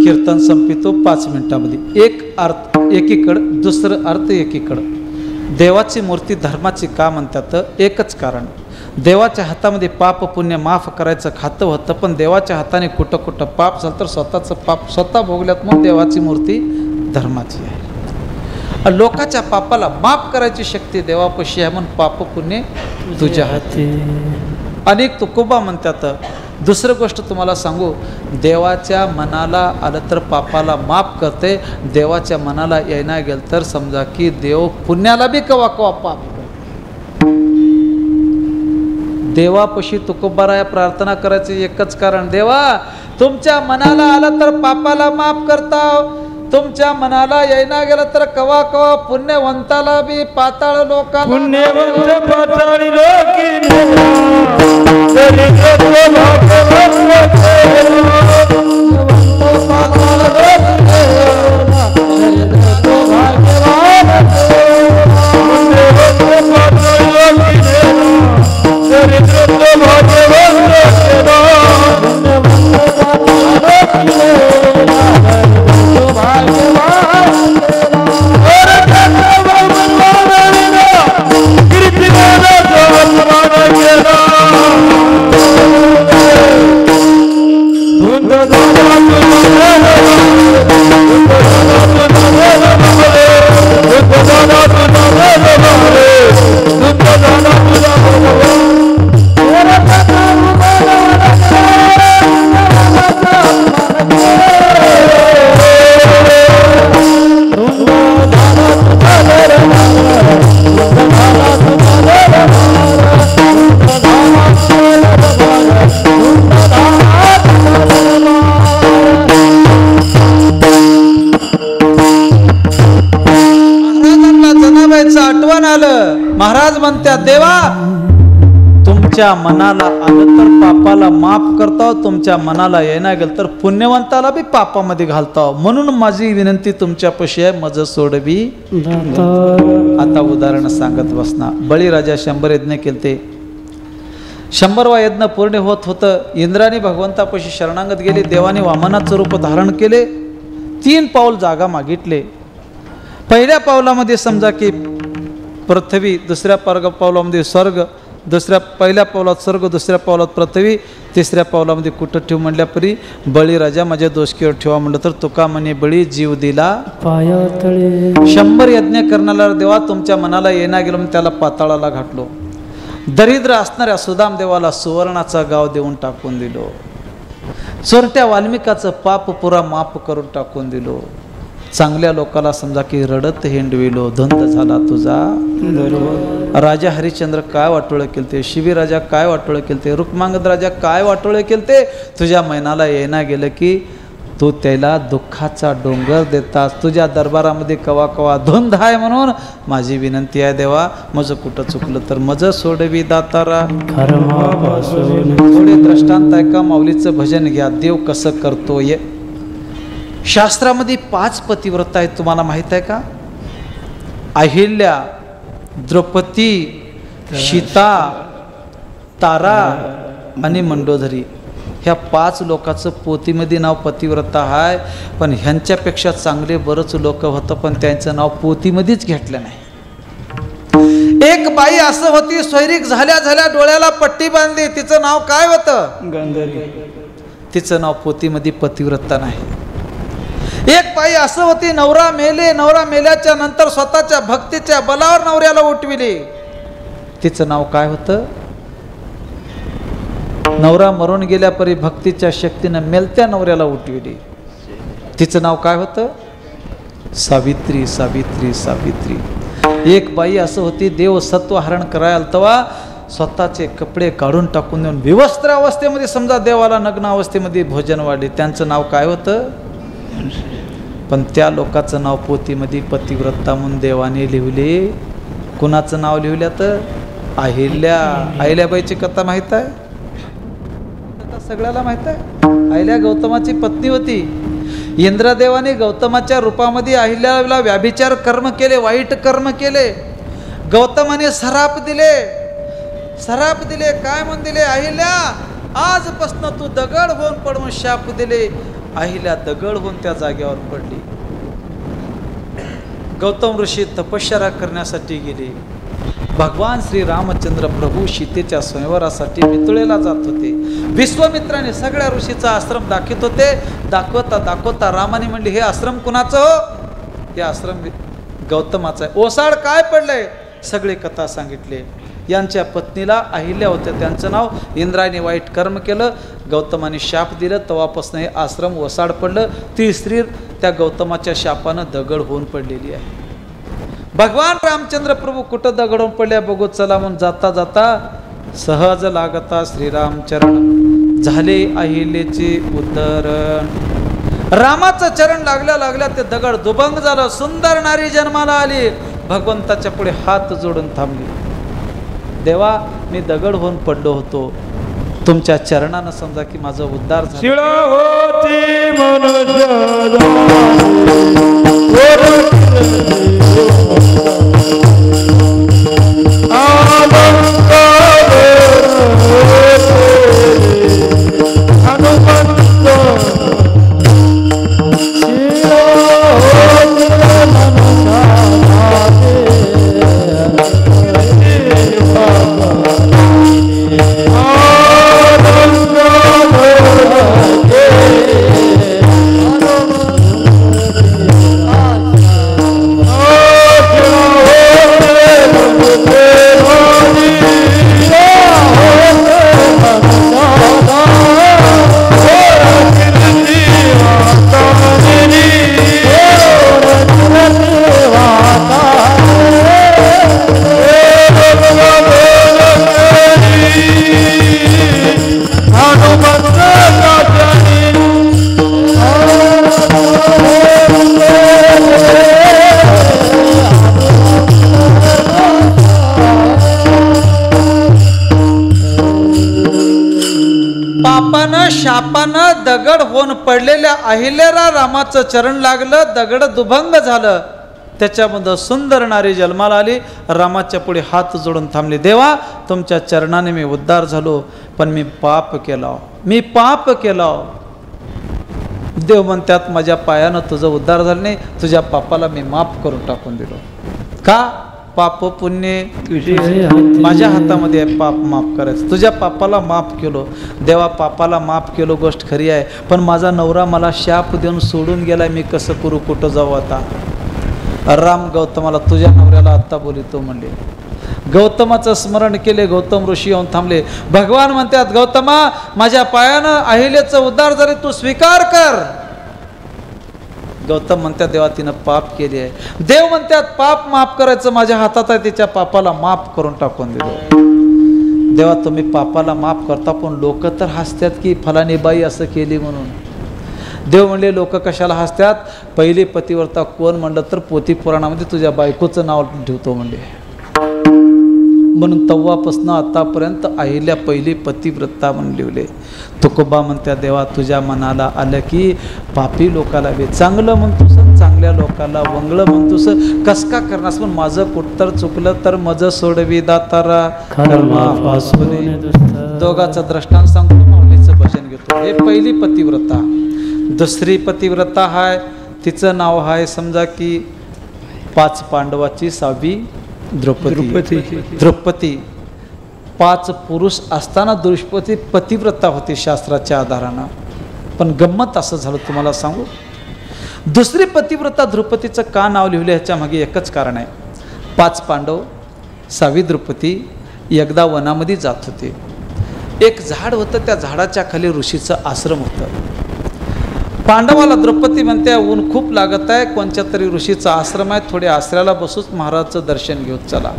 कीर्तन संपितो 5 मिनिटांमध्ये. एक अर्थ एकीकडं, दुसरं अर्थ एकीकडं. देवाची मूर्ती धर्माची का म्हणतात? एकच कारण, देवाच्या हातामध्ये पाप पुण्य माफ करायचं खातं होतं, पण देवाच्या हाताने कुठं कुठं पाप झालं तर स्वतःचं पाप स्वतः भोगल्यात. मग देवाची मूर्ती धर्माची आहे. लोकाच्या पापाला माफ करायची शक्ती देवापाशी आहे, म्हणून पाप पुण्य तुझ्या हाती. अनेक तुकोबा म्हणतात. दुसरं गोष्ट तुम्हाला सांगू, देवाच्या मनाला आलं तर पापाला माफ करते. देवाच्या मनाला येणा गेलं तर समजा की देव पुण्याला बी कवा कवा पाप. देवापाशी तुकोबाराया प्रार्थना करायची एकच कारण, देवा तुमच्या मनाला आलं तर पापाला माफ करता, तुमच्या मनाला येणा गेलं तर कवा कवा पुण्यवंताला बी पाताळ लोकांना पुण्यवंत पाताळी आठवण आलं. महाराज म्हणतात, देवा तुमच्या मनाला आलं तर पापाला माफ करता, तुमच्या मनाला येणा गेलं तर पुण्यवंताला बी पापामध्ये घालता. म्हणून माझी विनंती तुमच्यापाशी आहे, मज सोडवी. आता उदाहरण सांगत बसना. बळीराजा 100 यज्ञ केलते. 100वा यज्ञ पूर्ण होत होतं. इंद्राने भगवंतापाशी शरणागत गेले. देवाने वामनाचं रूप धारण केले. 3 पाऊल जागा मागितले. पहिल्या पावलामध्ये समजा की पृथ्वी, दुसऱ्या पावलामध्ये स्वर्ग, पहिल्या पावलात स्वर्ग, दुसऱ्या पावलात पृथ्वी, तिसऱ्या पावलामध्ये कुठं ठेव म्हणल्यापरी बळीराजा माझ्या दोषकीवर ठेवा म्हणलं तर तुका म्हणे बळी जीव दिला पायातळे. 100 यज्ञ करणारा देवा तुमच्या मनाला येणा गेलो म्हणून त्याला पाताळाला घातलो. दरिद्र असणाऱ्या सुदाम देवाला सुवर्णाचा गाव देऊन टाकून दिलो. चोरट्या वाल्मिकाचं पाप पुरा माफ करून टाकून दिलो. चांगल्या लोकाला समजा की रडत हिंडविलो. धंद झाला तुझा. राजा हरिश्चंद्र काय वाटोळे केलते, शिवीराजा काय वाटोळे केलते, रुक्मांगद राजा काय वाटोळे केलते. तुझ्या मैनाला येणा गेलं की तू त्याला दुःखाचा डोंगर देतास. तुझ्या दरबारामध्ये कवा कवा धुंद आहे. म्हणून माझी विनंती आहे, देवा माझं कुठं चुकलं तर मज सोडवी दातारा. थोडे दृष्टांत आहे का, माऊलीचं भजन घ्या. देव कसं करतोय. शास्त्रामध्ये 5 पतिव्रता आहेत. तुम्हाला माहित आहे का? अहिल्या, द्रौपदी, सीता, तारा आणि मंडोदरी. ह्या 5 लोकांचं पोथीमध्ये नाव पतिव्रता आहे. पण ह्यांच्यापेक्षा चांगले बरंच लोक होतं, पण त्यांचं नाव पोथीमध्येच घेतलं नाही. एक बाई असं होती, स्वैरिक झाल्या झाल्या डोळ्याला पट्टी बांधली. तिचं नाव काय होतं? गंधर्वी. तिचं नाव पोथीमध्ये पतिव्रता नाही. एक बाई असं होती, नवरा मेले, नवरा मेल्याच्या नंतर स्वतःच्या भक्तीच्या बलावर नवऱ्याला उठविले. तिचं नाव काय होतं? नवरा मरून गेल्या परी भक्तीच्या शक्तीनं मेलत्या नवऱ्याला उठविली. तिचं नाव काय होतं? सावित्री. सावित्री सावित्री. एक बाई असं होती, देव सत्व हरण करायला तेव्हा स्वतःचे कपडे काढून टाकून देऊन विवस्त्र अवस्थेमध्ये समजा देवाला नग्न अवस्थेमध्ये भोजन वाढले. त्यांचं नाव काय होतं? पण त्या लोकांचं नाव पोथीमध्ये पतिव्रता म्हणून देवाने लिहिले. कुणाचं नाव लिहिलं? तर अहिल्या. अहिल्याबाईची कथा माहीत आहे? कथा सगळ्याला माहीत आहे. अहिल्या गौतमाची पत्नी होती. इंद्रदेवाने गौतमाच्या रूपामध्ये अहिल्याला व्याभिचार कर्म केले, वाईट कर्म केले. गौतमाने सराप दिले. सराप दिले. काय म्हणून दिले? अहिल्या आजपासून तू दगड होऊन पडून शाप दिले. अहिल्या दगड होऊन त्या जागेवर पडली. गौतम ऋषी तपश्चर्या करण्यासाठी गेले. भगवान श्री रामचंद्र प्रभू सीतेच्या स्वयंवरासाठी मितुळेला जात होते. विश्वामित्राने सगळ्या ऋषीचा आश्रम दाखवत होते. दाखवता दाखवता रामाने म्हणले, हे आश्रम कुणाचं हो? हे आश्रम गौतमाचा आहे. ओसाड काय पडलंय? सगळे कथा सांगितले. यांच्या पत्नीला अहिल्या होत्या, त्यांचं नाव. इंद्राने वाईट कर्म केलं, गौतमाने शाप दिलं, तेव्हापासून हे आश्रम ओसाड पडलं. ती स्त्री त्या गौतमाच्या शापानं दगड होऊन पडलेली आहे. भगवान रामचंद्र प्रभू कुठं दगड होऊन पडल्या बघू चला म्हणून जाता जाता सहज लागता श्रीरामचरण झाले अहिल्याचे उद्धरण. रामाचं चरण लागल्या लागल्या ते दगड दुभंग झालं. सुंदर नारी जन्माला आली. भगवंताच्या पुढे हात जोडून थांबली. देवा, मी दगड होऊन पडलो होतो, तुमच्या चरणानं समजा की माझा उद्धार झाला. शिळा होती शापानं दगड होऊन पडलेल्या अहिल्याला रामाचं चरण लागलं. दगड दुभंग झालं. त्याच्यामध्ये सुंदर नारी जन्माला आली. रामाच्या पुढे हात जोडून थांबले. देवा, तुमच्या चरणाने मी उद्धार झालो, पण मी पाप केला. मी पाप केला. देव म्हणतात, माझ्या पायानं तुझं उद्धार झालं नाही, तुझ्या पापाला मी माफ करून टाकून दिलो. का? पाप पुण्य माझ्या हातामध्ये आहे. पाप माफ करायचं. तुझ्या पापाला माफ केलो. देवा, पापाला माफ केलो गोष्ट खरी आहे, पण माझा नवरा मला शाप देऊन सोडून गेलाय. मी कसं करू? कुठं जाऊ आता? राम गौतमाला तुझ्या नवऱ्याला आत्ता बोलितो म्हणले. गौतमाचं स्मरण केले. गौतम ऋषी येऊन थांबले. भगवान म्हणतात, गौतमा, माझ्या पायानं अहिल्याचं उद्धार झाले, तू स्वीकार कर. गौतम म्हणतात, देवा, तिनं पाप केली आहे. देव म्हणतात, पाप माफ करायचं माझ्या हातात आहे, तिच्या पापाला माफ करून टाकून दिलं. देवा, तुम्ही पापाला माफ करता, पण लोक तर हसतात की फलानी बाई असं केली म्हणून. देव म्हणले, लोक कशाला हसतात? पहिली पतिव्रता कोण म्हणलं तर पोथी पुराणामध्ये तुझ्या बायकोचं नाव ठेवतो म्हणले. म्हणून तेव्हापासून आतापर्यंत अहिल्या पहिली पतिव्रता म्हणून लिहिले. तुकोबा म्हणत्या, देवा, तुझ्या मनाला आलं की पापी लोकाला बी चांगलं म्हणतोस, चांगल्या लोकाला वंगळ म्हणतोस. कस का करणास? पण माझं कुठतर चुकलं तर मज सोडवी दातारा कर्मापासून. दोघाचं दृष्टांत सांगतो, माऊलीचं भजन घेतो. हे पहिली पतिव्रता. दुसरी पतिव्रता हाय, तिचं नाव आहे समजा की 5 पांडवाची 6वी द्रौपदी. 5 पुरुष असताना द्रौपदी पतिव्रता होती शास्त्राच्या आधारानं. पण गंमत असं झालं, तुम्हाला सांगू. दुसरी पतिव्रता द्रौपदीचं का नाव लिहिलं ह्याच्या मागे एकच कारण आहे. 5 पांडव 6वी द्रौपदी एकदा वनामध्ये जात होते. एक झाड होतं, त्या झाडाच्या खाली ऋषीचं आश्रम होतं. पांडवाला द्रौपदी म्हणते ऊन खूप लागत आहे, कोणत्या तरी ऋषीचा आश्रम आहे, थोडे आश्रयाला बसूच महाराजचं दर्शन घेऊन चला.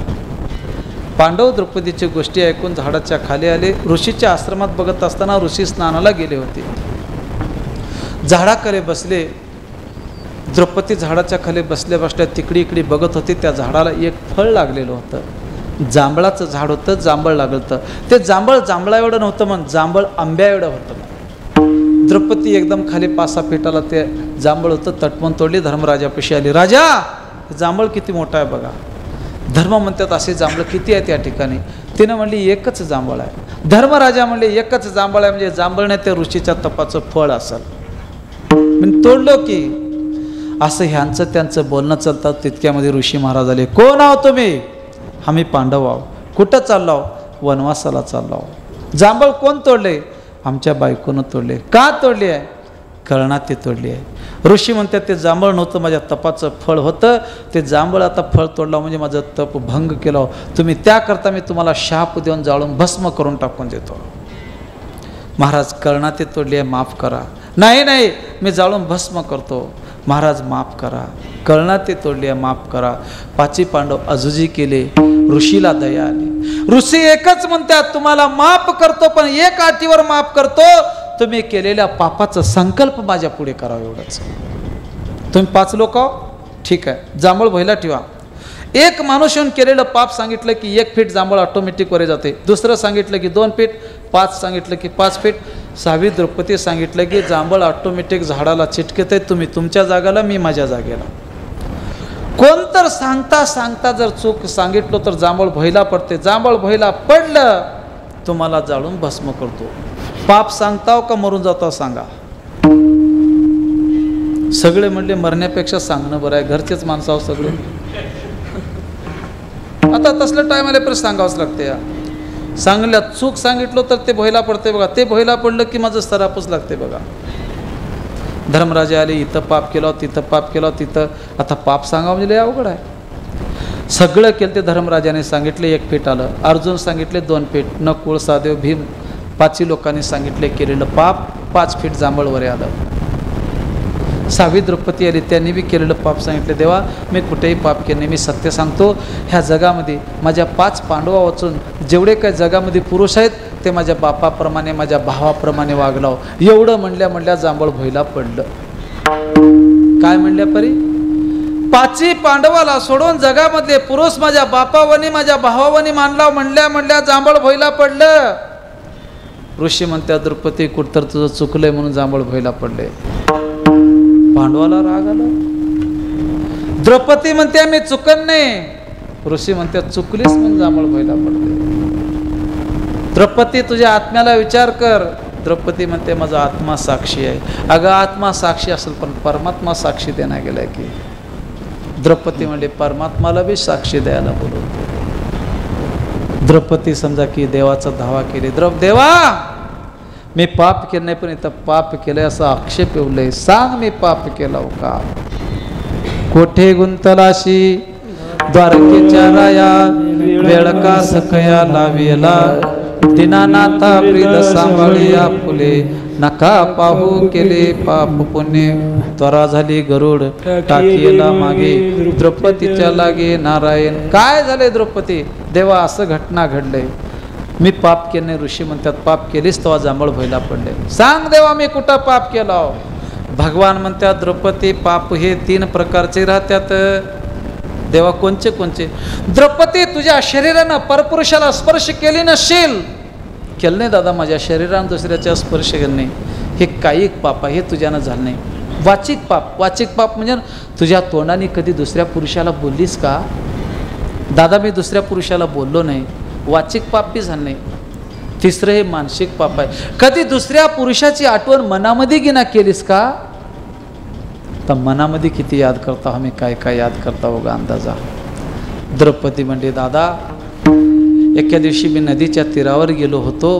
पांडव द्रौपदीची गोष्टी ऐकून झाडाच्या खाली आले. ऋषीच्या आश्रमात बघत असताना ऋषी स्नानाला गेले होते. झाडाखाली बसले. द्रौपदी झाडाच्या खाली बसल्या बसल्या तिकडी इकडे बघत होती. त्या झाडाला एक फळ लागलेलं होतं. जांभळाचं झाड होतं, जांभळ लागलं होतं. ते जांभळ जांभळा एवढं नव्हतं, मग जांभळ आंब्या एवढं होतं. द्रौपदी एकदम खाली 5-6 फीटाला ते जांभळ होतं, तटमन तोडली. धर्मराजापाशी आली. राजा, जांभळ किती मोठा आहे बघा. धर्म म्हणतात असे जांभळ किती आहे त्या ठिकाणी. तिनं म्हणली एकच जांभळ आहे. धर्मराजा म्हणले एकच जांभळ आहे म्हणजे जांभळ नाही, त्या ऋषीच्या तपाचं फळ असेल. मी तोडलो की असं ह्यांचं त्यांचं बोलणं चालतं. तितक्यामध्ये ऋषी महाराज आले. कोण आहो तुम्ही? आम्ही पांडव आहो. कुठं चाललो? वनवासाला चाललो आहो. जांभळ कोण तोडले? आमच्या बायकोनं तोडले. का तोडली आहे? कळना ते तोडली आहे. ऋषी म्हणतात ते जांभळ नव्हतं, माझ्या तपाचं फळ होतं. ते जांभळ आता फळ तोडलं म्हणजे माझं तप भंग केलं. तुम्ही त्याकरता मी तुम्हाला शाप देऊन जाळून भस्म करून टाकून देतो. महाराज, कळना ते तोडली आहे, माफ करा. नाही नाही, मी जाळून भस्म करतो. महाराज माफ करा. कळना ते तोडली आहे, माफ करा. 5 पांडव अजुजी केले. ऋषीला दया आली. ऋषी एकच म्हणतात, तुम्हाला माफ करतो, पण एक अटीवर माफ करतो. तुम्ही केलेल्या पापाचा संकल्प माझ्या पुढे करावा एवढंच. तुम्ही 5 लोक आहो, ठीक आहे, जांभळ व्हायला ठेवा. एक माणूस येऊन केलेलं पाप सांगितलं की 1 फीट जांभळ ऑटोमॅटिक वर जाते. दुसरं सांगितलं की 2 फीट, 5 सांगितलं की 5 फीट. 6वी द्रौपदी सांगितलं की जांभळ ऑटोमॅटिक झाडाला चिटकत आहे. तुम्ही तुमच्या जागाला, मी माझ्या जागेला. कोणतर सांगता सांगता जर चूक सांगितलं तर जांभळ व्हायला पडते. जांभळ व्हायला पडलं तुम्हाला जाळून भस्म करतो. पाप सांगताव का मरून जातो सांगा. सगळे म्हणले मरण्यापेक्षा सांगणं बरं आहे. घरचेच माणसाव सगळे. आता तसल्या टायमाला पण सांगावंच लागते. या सांगल्या चूक सांगितलं तर ते भोयला पडते बघा. ते भोयला पडलं की माझं सरापच लागते बघा. धर्मराजा आले. इथं पाप केलं, तिथं पाप केलं, तिथं आता पाप सांगावं म्हणजे अवघड आहे. सगळं केलं ते धर्मराजाने सांगितले. 1 फीट आलं. अर्जुन सांगितले 2 फीट. नकुळ, सहदेव, भीम 5 लोकांनी सांगितले केलेलं पाप 5 फीट जांभळवर आलं. 6वी द्रौपदी आली. त्यांनी बी केलेलं पाप सांगितले. देवा, मी कुठेही पाप केले नाही, मी सत्य सांगतो. ह्या जगामध्ये माझ्या 5 पांडवा वाचून जेवढे काही जगामध्ये पुरुष आहेत ते माझ्या बापाप्रमाणे, माझ्या भावाप्रमाणे वागलाव. एवढं म्हणल्या जांभळ व्हायला पडलं. काय म्हणल्या परी? 5 पांडवाला सोडून जगामध्ये पुरुष माझ्या बापावनी, माझ्या भावावनी मानला. म्हणल्या जांभळ व्हायला पडलं. ऋषी म्हणत्या द्रौपदी कुठतर तुझं चुकलंय म्हणून जांभळ व्हायला पडले. पांडवाला राग आला. द्रौपदी म्हणते मी चुकन नाही. ऋषी म्हणते चुकलीस म्हणून जांभळ व्हायला पडले. द्रौपदी तुझ्या आत्म्याला विचार कर. द्रौपदी म्हणते माझा आत्मा साक्षी आहे. अगं आत्मा साक्षी असेल पण परमात्मा साक्षी देण्या गेलाय की. द्रौपदी म्हणले परमात्माला बी साक्षी द्यायला बोलवतो. द्रौपदी समजा की देवाचा धावा केली. देवा, मी पाप केलं नाही पण इथं पाप केलंय असा आक्षेप येऊलय. सांग मी पाप केला हो का? कोठे गुंतलाशी द्वारकेच्या राया, वेळ का सकया लावेला. दिनानाथा ब्रीद सांभाळिया फुले, नका पाहू केले पाप पुण्य. त्वरा झाली गरुड टाकीला मागे, द्रौपदीच्या लागे नारायण. काय झाले द्रौपदी? देवा असं घटना घडलंय. मी पाप केले. ऋषी म्हणतात पाप केलीस तेव्हा जांभळ व्हायला पडले. सांग देवा मी कुठं पाप केला? भगवान म्हणतात द्रौपदी पाप हे 3 प्रकारचे राहतात. देवा कोणचे कोणचे? द्रौपदी तुझ्या शरीरानं परपुरुषाला स्पर्श केली नसेल. केलं नाही दादा, माझ्या शरीरानं दुसऱ्याच्या स्पर्श केलं नाही. हे कायिक पाप आहे, हे तुझ्यानं झालं नाही. वाचिक पाप. वाचिक पाप म्हणजे तुझ्या तोंडाने कधी दुसऱ्या पुरुषाला बोललीस का? दादा मी दुसऱ्या पुरुषाला बोललो नाही. वाचिक पाप बी झालं नाही. 3रं हे मानसिक पाप आहे. कधी दुसऱ्या पुरुषाची आठवण मनामध्ये गिना केलीस का? तर मनामध्ये किती याद करता आम्ही, काय काय याद करता बघा अंदाजा. द्रौपदी म्हणते दादा एका दिवशी मी नदीच्या तीरावर गेलो होतो.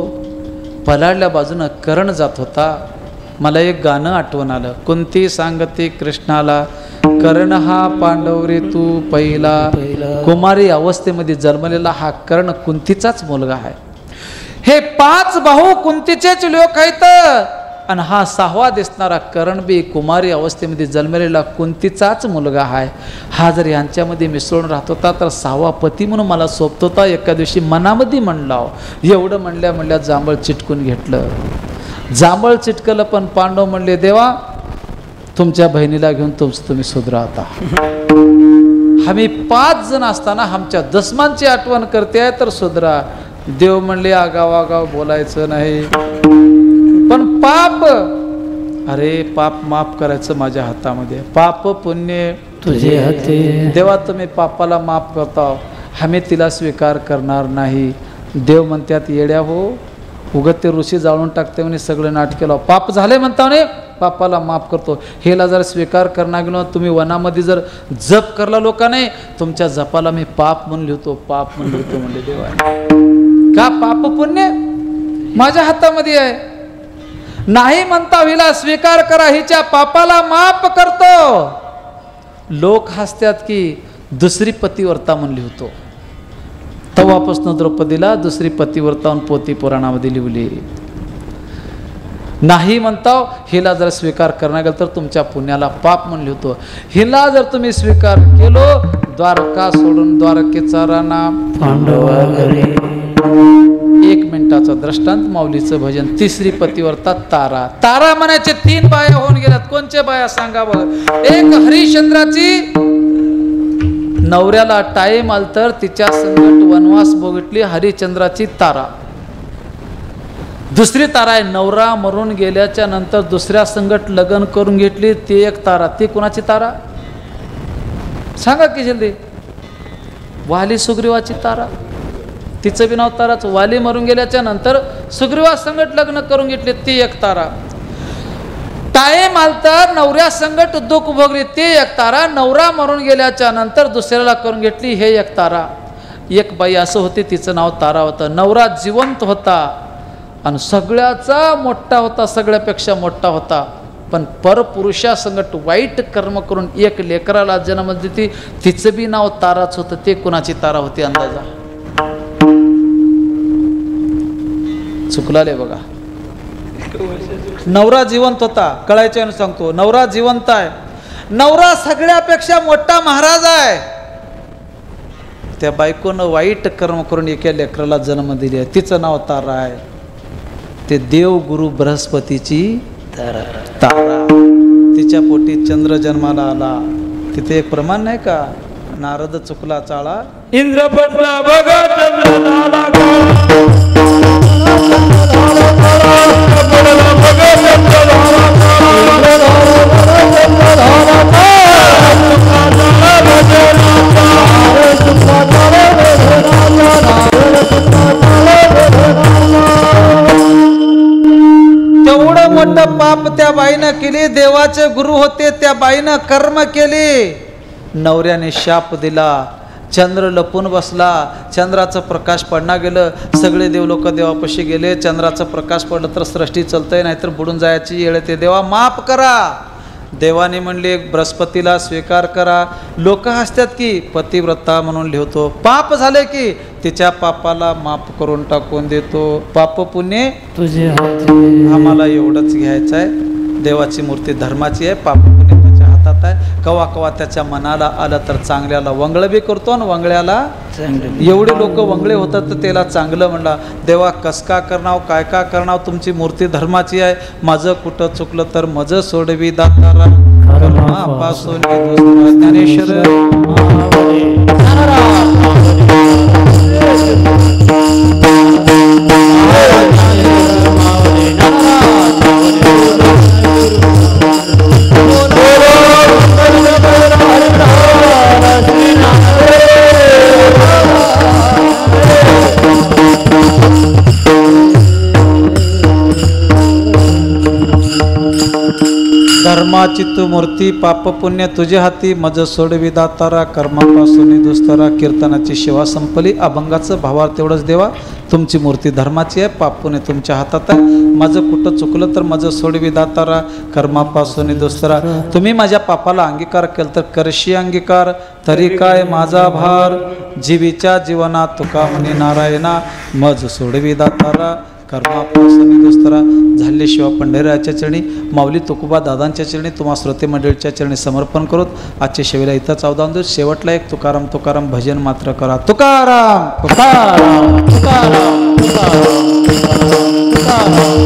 पलाडल्या बाजूनं कर्ण जात होता. मला एक गाणं आठवण आलं. कुंती सांगते कृष्णाला, कर्ण हा पांडव रे तू पहिला. कुमारी अवस्थेमध्ये जन्मलेला हा कर्ण कुंतीचाच मुलगा आहे. हे 5 भाऊ कुंतीचेच लोक आहेत आणि हा 6वा दिसणारा कर्ण बी कुमारी अवस्थेमध्ये जन्मलेला कुंतीचाच मुलगा आहे. हा जर यांच्यामध्ये मिसळून राहत होता तर 6वा पती म्हणून मला सोबत होता. एका दिवशी मनामध्ये म्हणला. एवढं म्हणल्या जांभळ चिटकून घेतलं. जांभळ चिटकलं पण पांडव म्हणले देवा तुमच्या बहिणीला घेऊन तुम्ही सुधरा आता. आम्ही 5 जण असताना आमच्या दस्मांची आठवण करते तर सुधरा. देव म्हणले आगाव बोलायचं नाही पण पाप, अरे पाप माफ करायचं माझ्या हातामध्ये. पाप पुण्य तुझे हाती. देवा तुम्ही पापाला माफ करता आम्ही तिला स्वीकार करणार नाही. देव म्हणतात येड्या हो उगत ते ऋषी जाळून टाकते म्हणे सगळं नाटकेला पाप झाले म्हणता म्हणे पापाला माफ करतो. हेला जर स्वीकार करणार गेलो तुम्ही वनामध्ये जर जप करला लोकांनी तुमच्या जपाला मी पाप म्हणून लिहितो पाप म्हणून लिहितो म्हणले देवा. का पाप पुण्य माझ्या हातामध्ये आहे. नाही म्हणता हिला स्वीकार करा हिच्या पापाला माफ करतो. लोक हसतात की दुसरी पतिव्रता म्हणली होतो. तेव्हापासून द्रौपदीला दुसरी पतिव्रता म्हणून पोथी पुराणामध्ये लिहिली. नाही म्हणता हिला जर स्वीकार करणार गेल तर तुमच्या पुण्याला पाप म्हणले होतो. हिला जर तुम्ही स्वीकार केलो द्वारका सोडून द्वारकेचा राणा पांडवा घरी. 1 मिनिटाचं दृष्टांत माऊलीचं भजन. तिसरी पतिव्रता तारा. तारा म्हणायचे 3 बाया होऊन गेल्यात. कोणच्या बाया सांगा बघ. एक हरिश्चंद्राची नवऱ्याला टाईम आल तर तिच्या संगत वनवास भोगटली हरिश्चंद्राची तारा. दुसरी तारा आहे नवरा मरून गेल्याच्या नंतर दुसऱ्या संगत लग्न करून घेतली ती एक तारा. ती कुणाची तारा सांगा की जल्दी. वाली सुग्रीवाची तारा. तिचं बी नाव ताराच. वाली मरून गेल्याच्या नंतर सुग्रीवा संगत लग्न करून घेतली ती एक तारा. टाईम आल तर नवऱ्या संगत दुःख भोगली ती एक तारा. नवरा मरून गेल्याच्या नंतर दुसऱ्याला करून घेतली हे एक तारा. एक बाई असं होती तिचं नाव तारा होतं. नवरा जिवंत होता आणि सगळ्याचा मोठा होता सगळ्यापेक्षा मोठा होता पण परपुरुषा संगत वाईट कर्म करून एक लेकराला जन्म देती तिचं बी नाव ताराच होतं. ते कुणाची तारा होती अंदाजा चुकलाले बघा. नवरा जिवंत होता कळायच्या सांगतो. नवरा जिवंत आहे. नवरा सगळ्यापेक्षा मोठा महाराज आहे. त्या बायकोनं वाईट कर्म करून एका लेकराला जन्म दिली आहे तिचं नाव तारा आहे. ते देव गुरु बृहस्पतीची तारा. तिच्या पोटी चंद्र जन्माला आला. तिथे एक प्रमाण नाही का नारद चुकला चाळा इंद्रपटला बघा चंद्र झाला तेवढं मोठं पाप त्या बाईनं केली. देवाचे गुरु होते त्या बाईनं कर्म केली. नवऱ्याने शाप दिला. चंद्र लपून बसला. चंद्राचं प्रकाश पडणार गेलं. सगळे देव लोक देवापाशी गेले. चंद्राचं प्रकाश पडलं तर सृष्टी चलतंय नाहीतर बुडून जायची येळ येते. देवा माफ करा. देवाने म्हणले बृहस्पतीला स्वीकार करा. लोक हसतात की पतिव्रता म्हणून लिहितो. पाप झाले की तिच्या पापाला माफ करून टाकून देतो. पाप पुण्य तुझे हाती. आम्हाला एवढंच घ्यायचं आहे. देवाची मूर्ती धर्माची आहे. पाप पुण्य त्याच्या हातात आहे. कवा कवा त्याच्या मनाला आलं तर चांगल्याला वंगळ बी करतो आणि वंगळ्याला एवढे लोक वंगळे होतात तर त्याला चांगलं म्हणला. देवा कस का करणार काय का करणार तुमची मूर्ती धर्माची आहे. माझं कुठं चुकलं तर मज सोडवी दातारा कर्मापासून ज्ञानेश्वर धर्माची तू मूर्ती पाप पुण्य तुझे हाती मज सोडवी दातारा कर्मापासून दुस्तरा. कीर्तनाची सेवा संपली. अभंगाचं भावार्थ तेवढंच देवा तुमची मूर्ती धर्माची आहे. पाप पुण्य तुमच्या हातात आहे. माझं कुठं चुकलं तर मज सोडवी दातारा कर्मापासून दुस्तरा. तुम्ही माझ्या पापाला अंगीकार केलं तर करशी अंगीकार तरी काय माझा भार, जीवीच्या जीवनात तुका म्हणे नारायणा, मज सोडवी दातारा, कर्मापासून दुस्तरा. झाले शिवा पंढरीराच्या चरणी, माऊली तुकोबा दादांच्या चरणी, तुम्हा श्रोते मंडळीच्या चरणी समर्पण करोत. आजच्या शेवेला इथंच अवदान देऊ. शेवटला एक तुकाराम तुकाराम भजन मात्र करा. तुकाराम तुकाराम तुकाराम तुकाराम तुकाराम.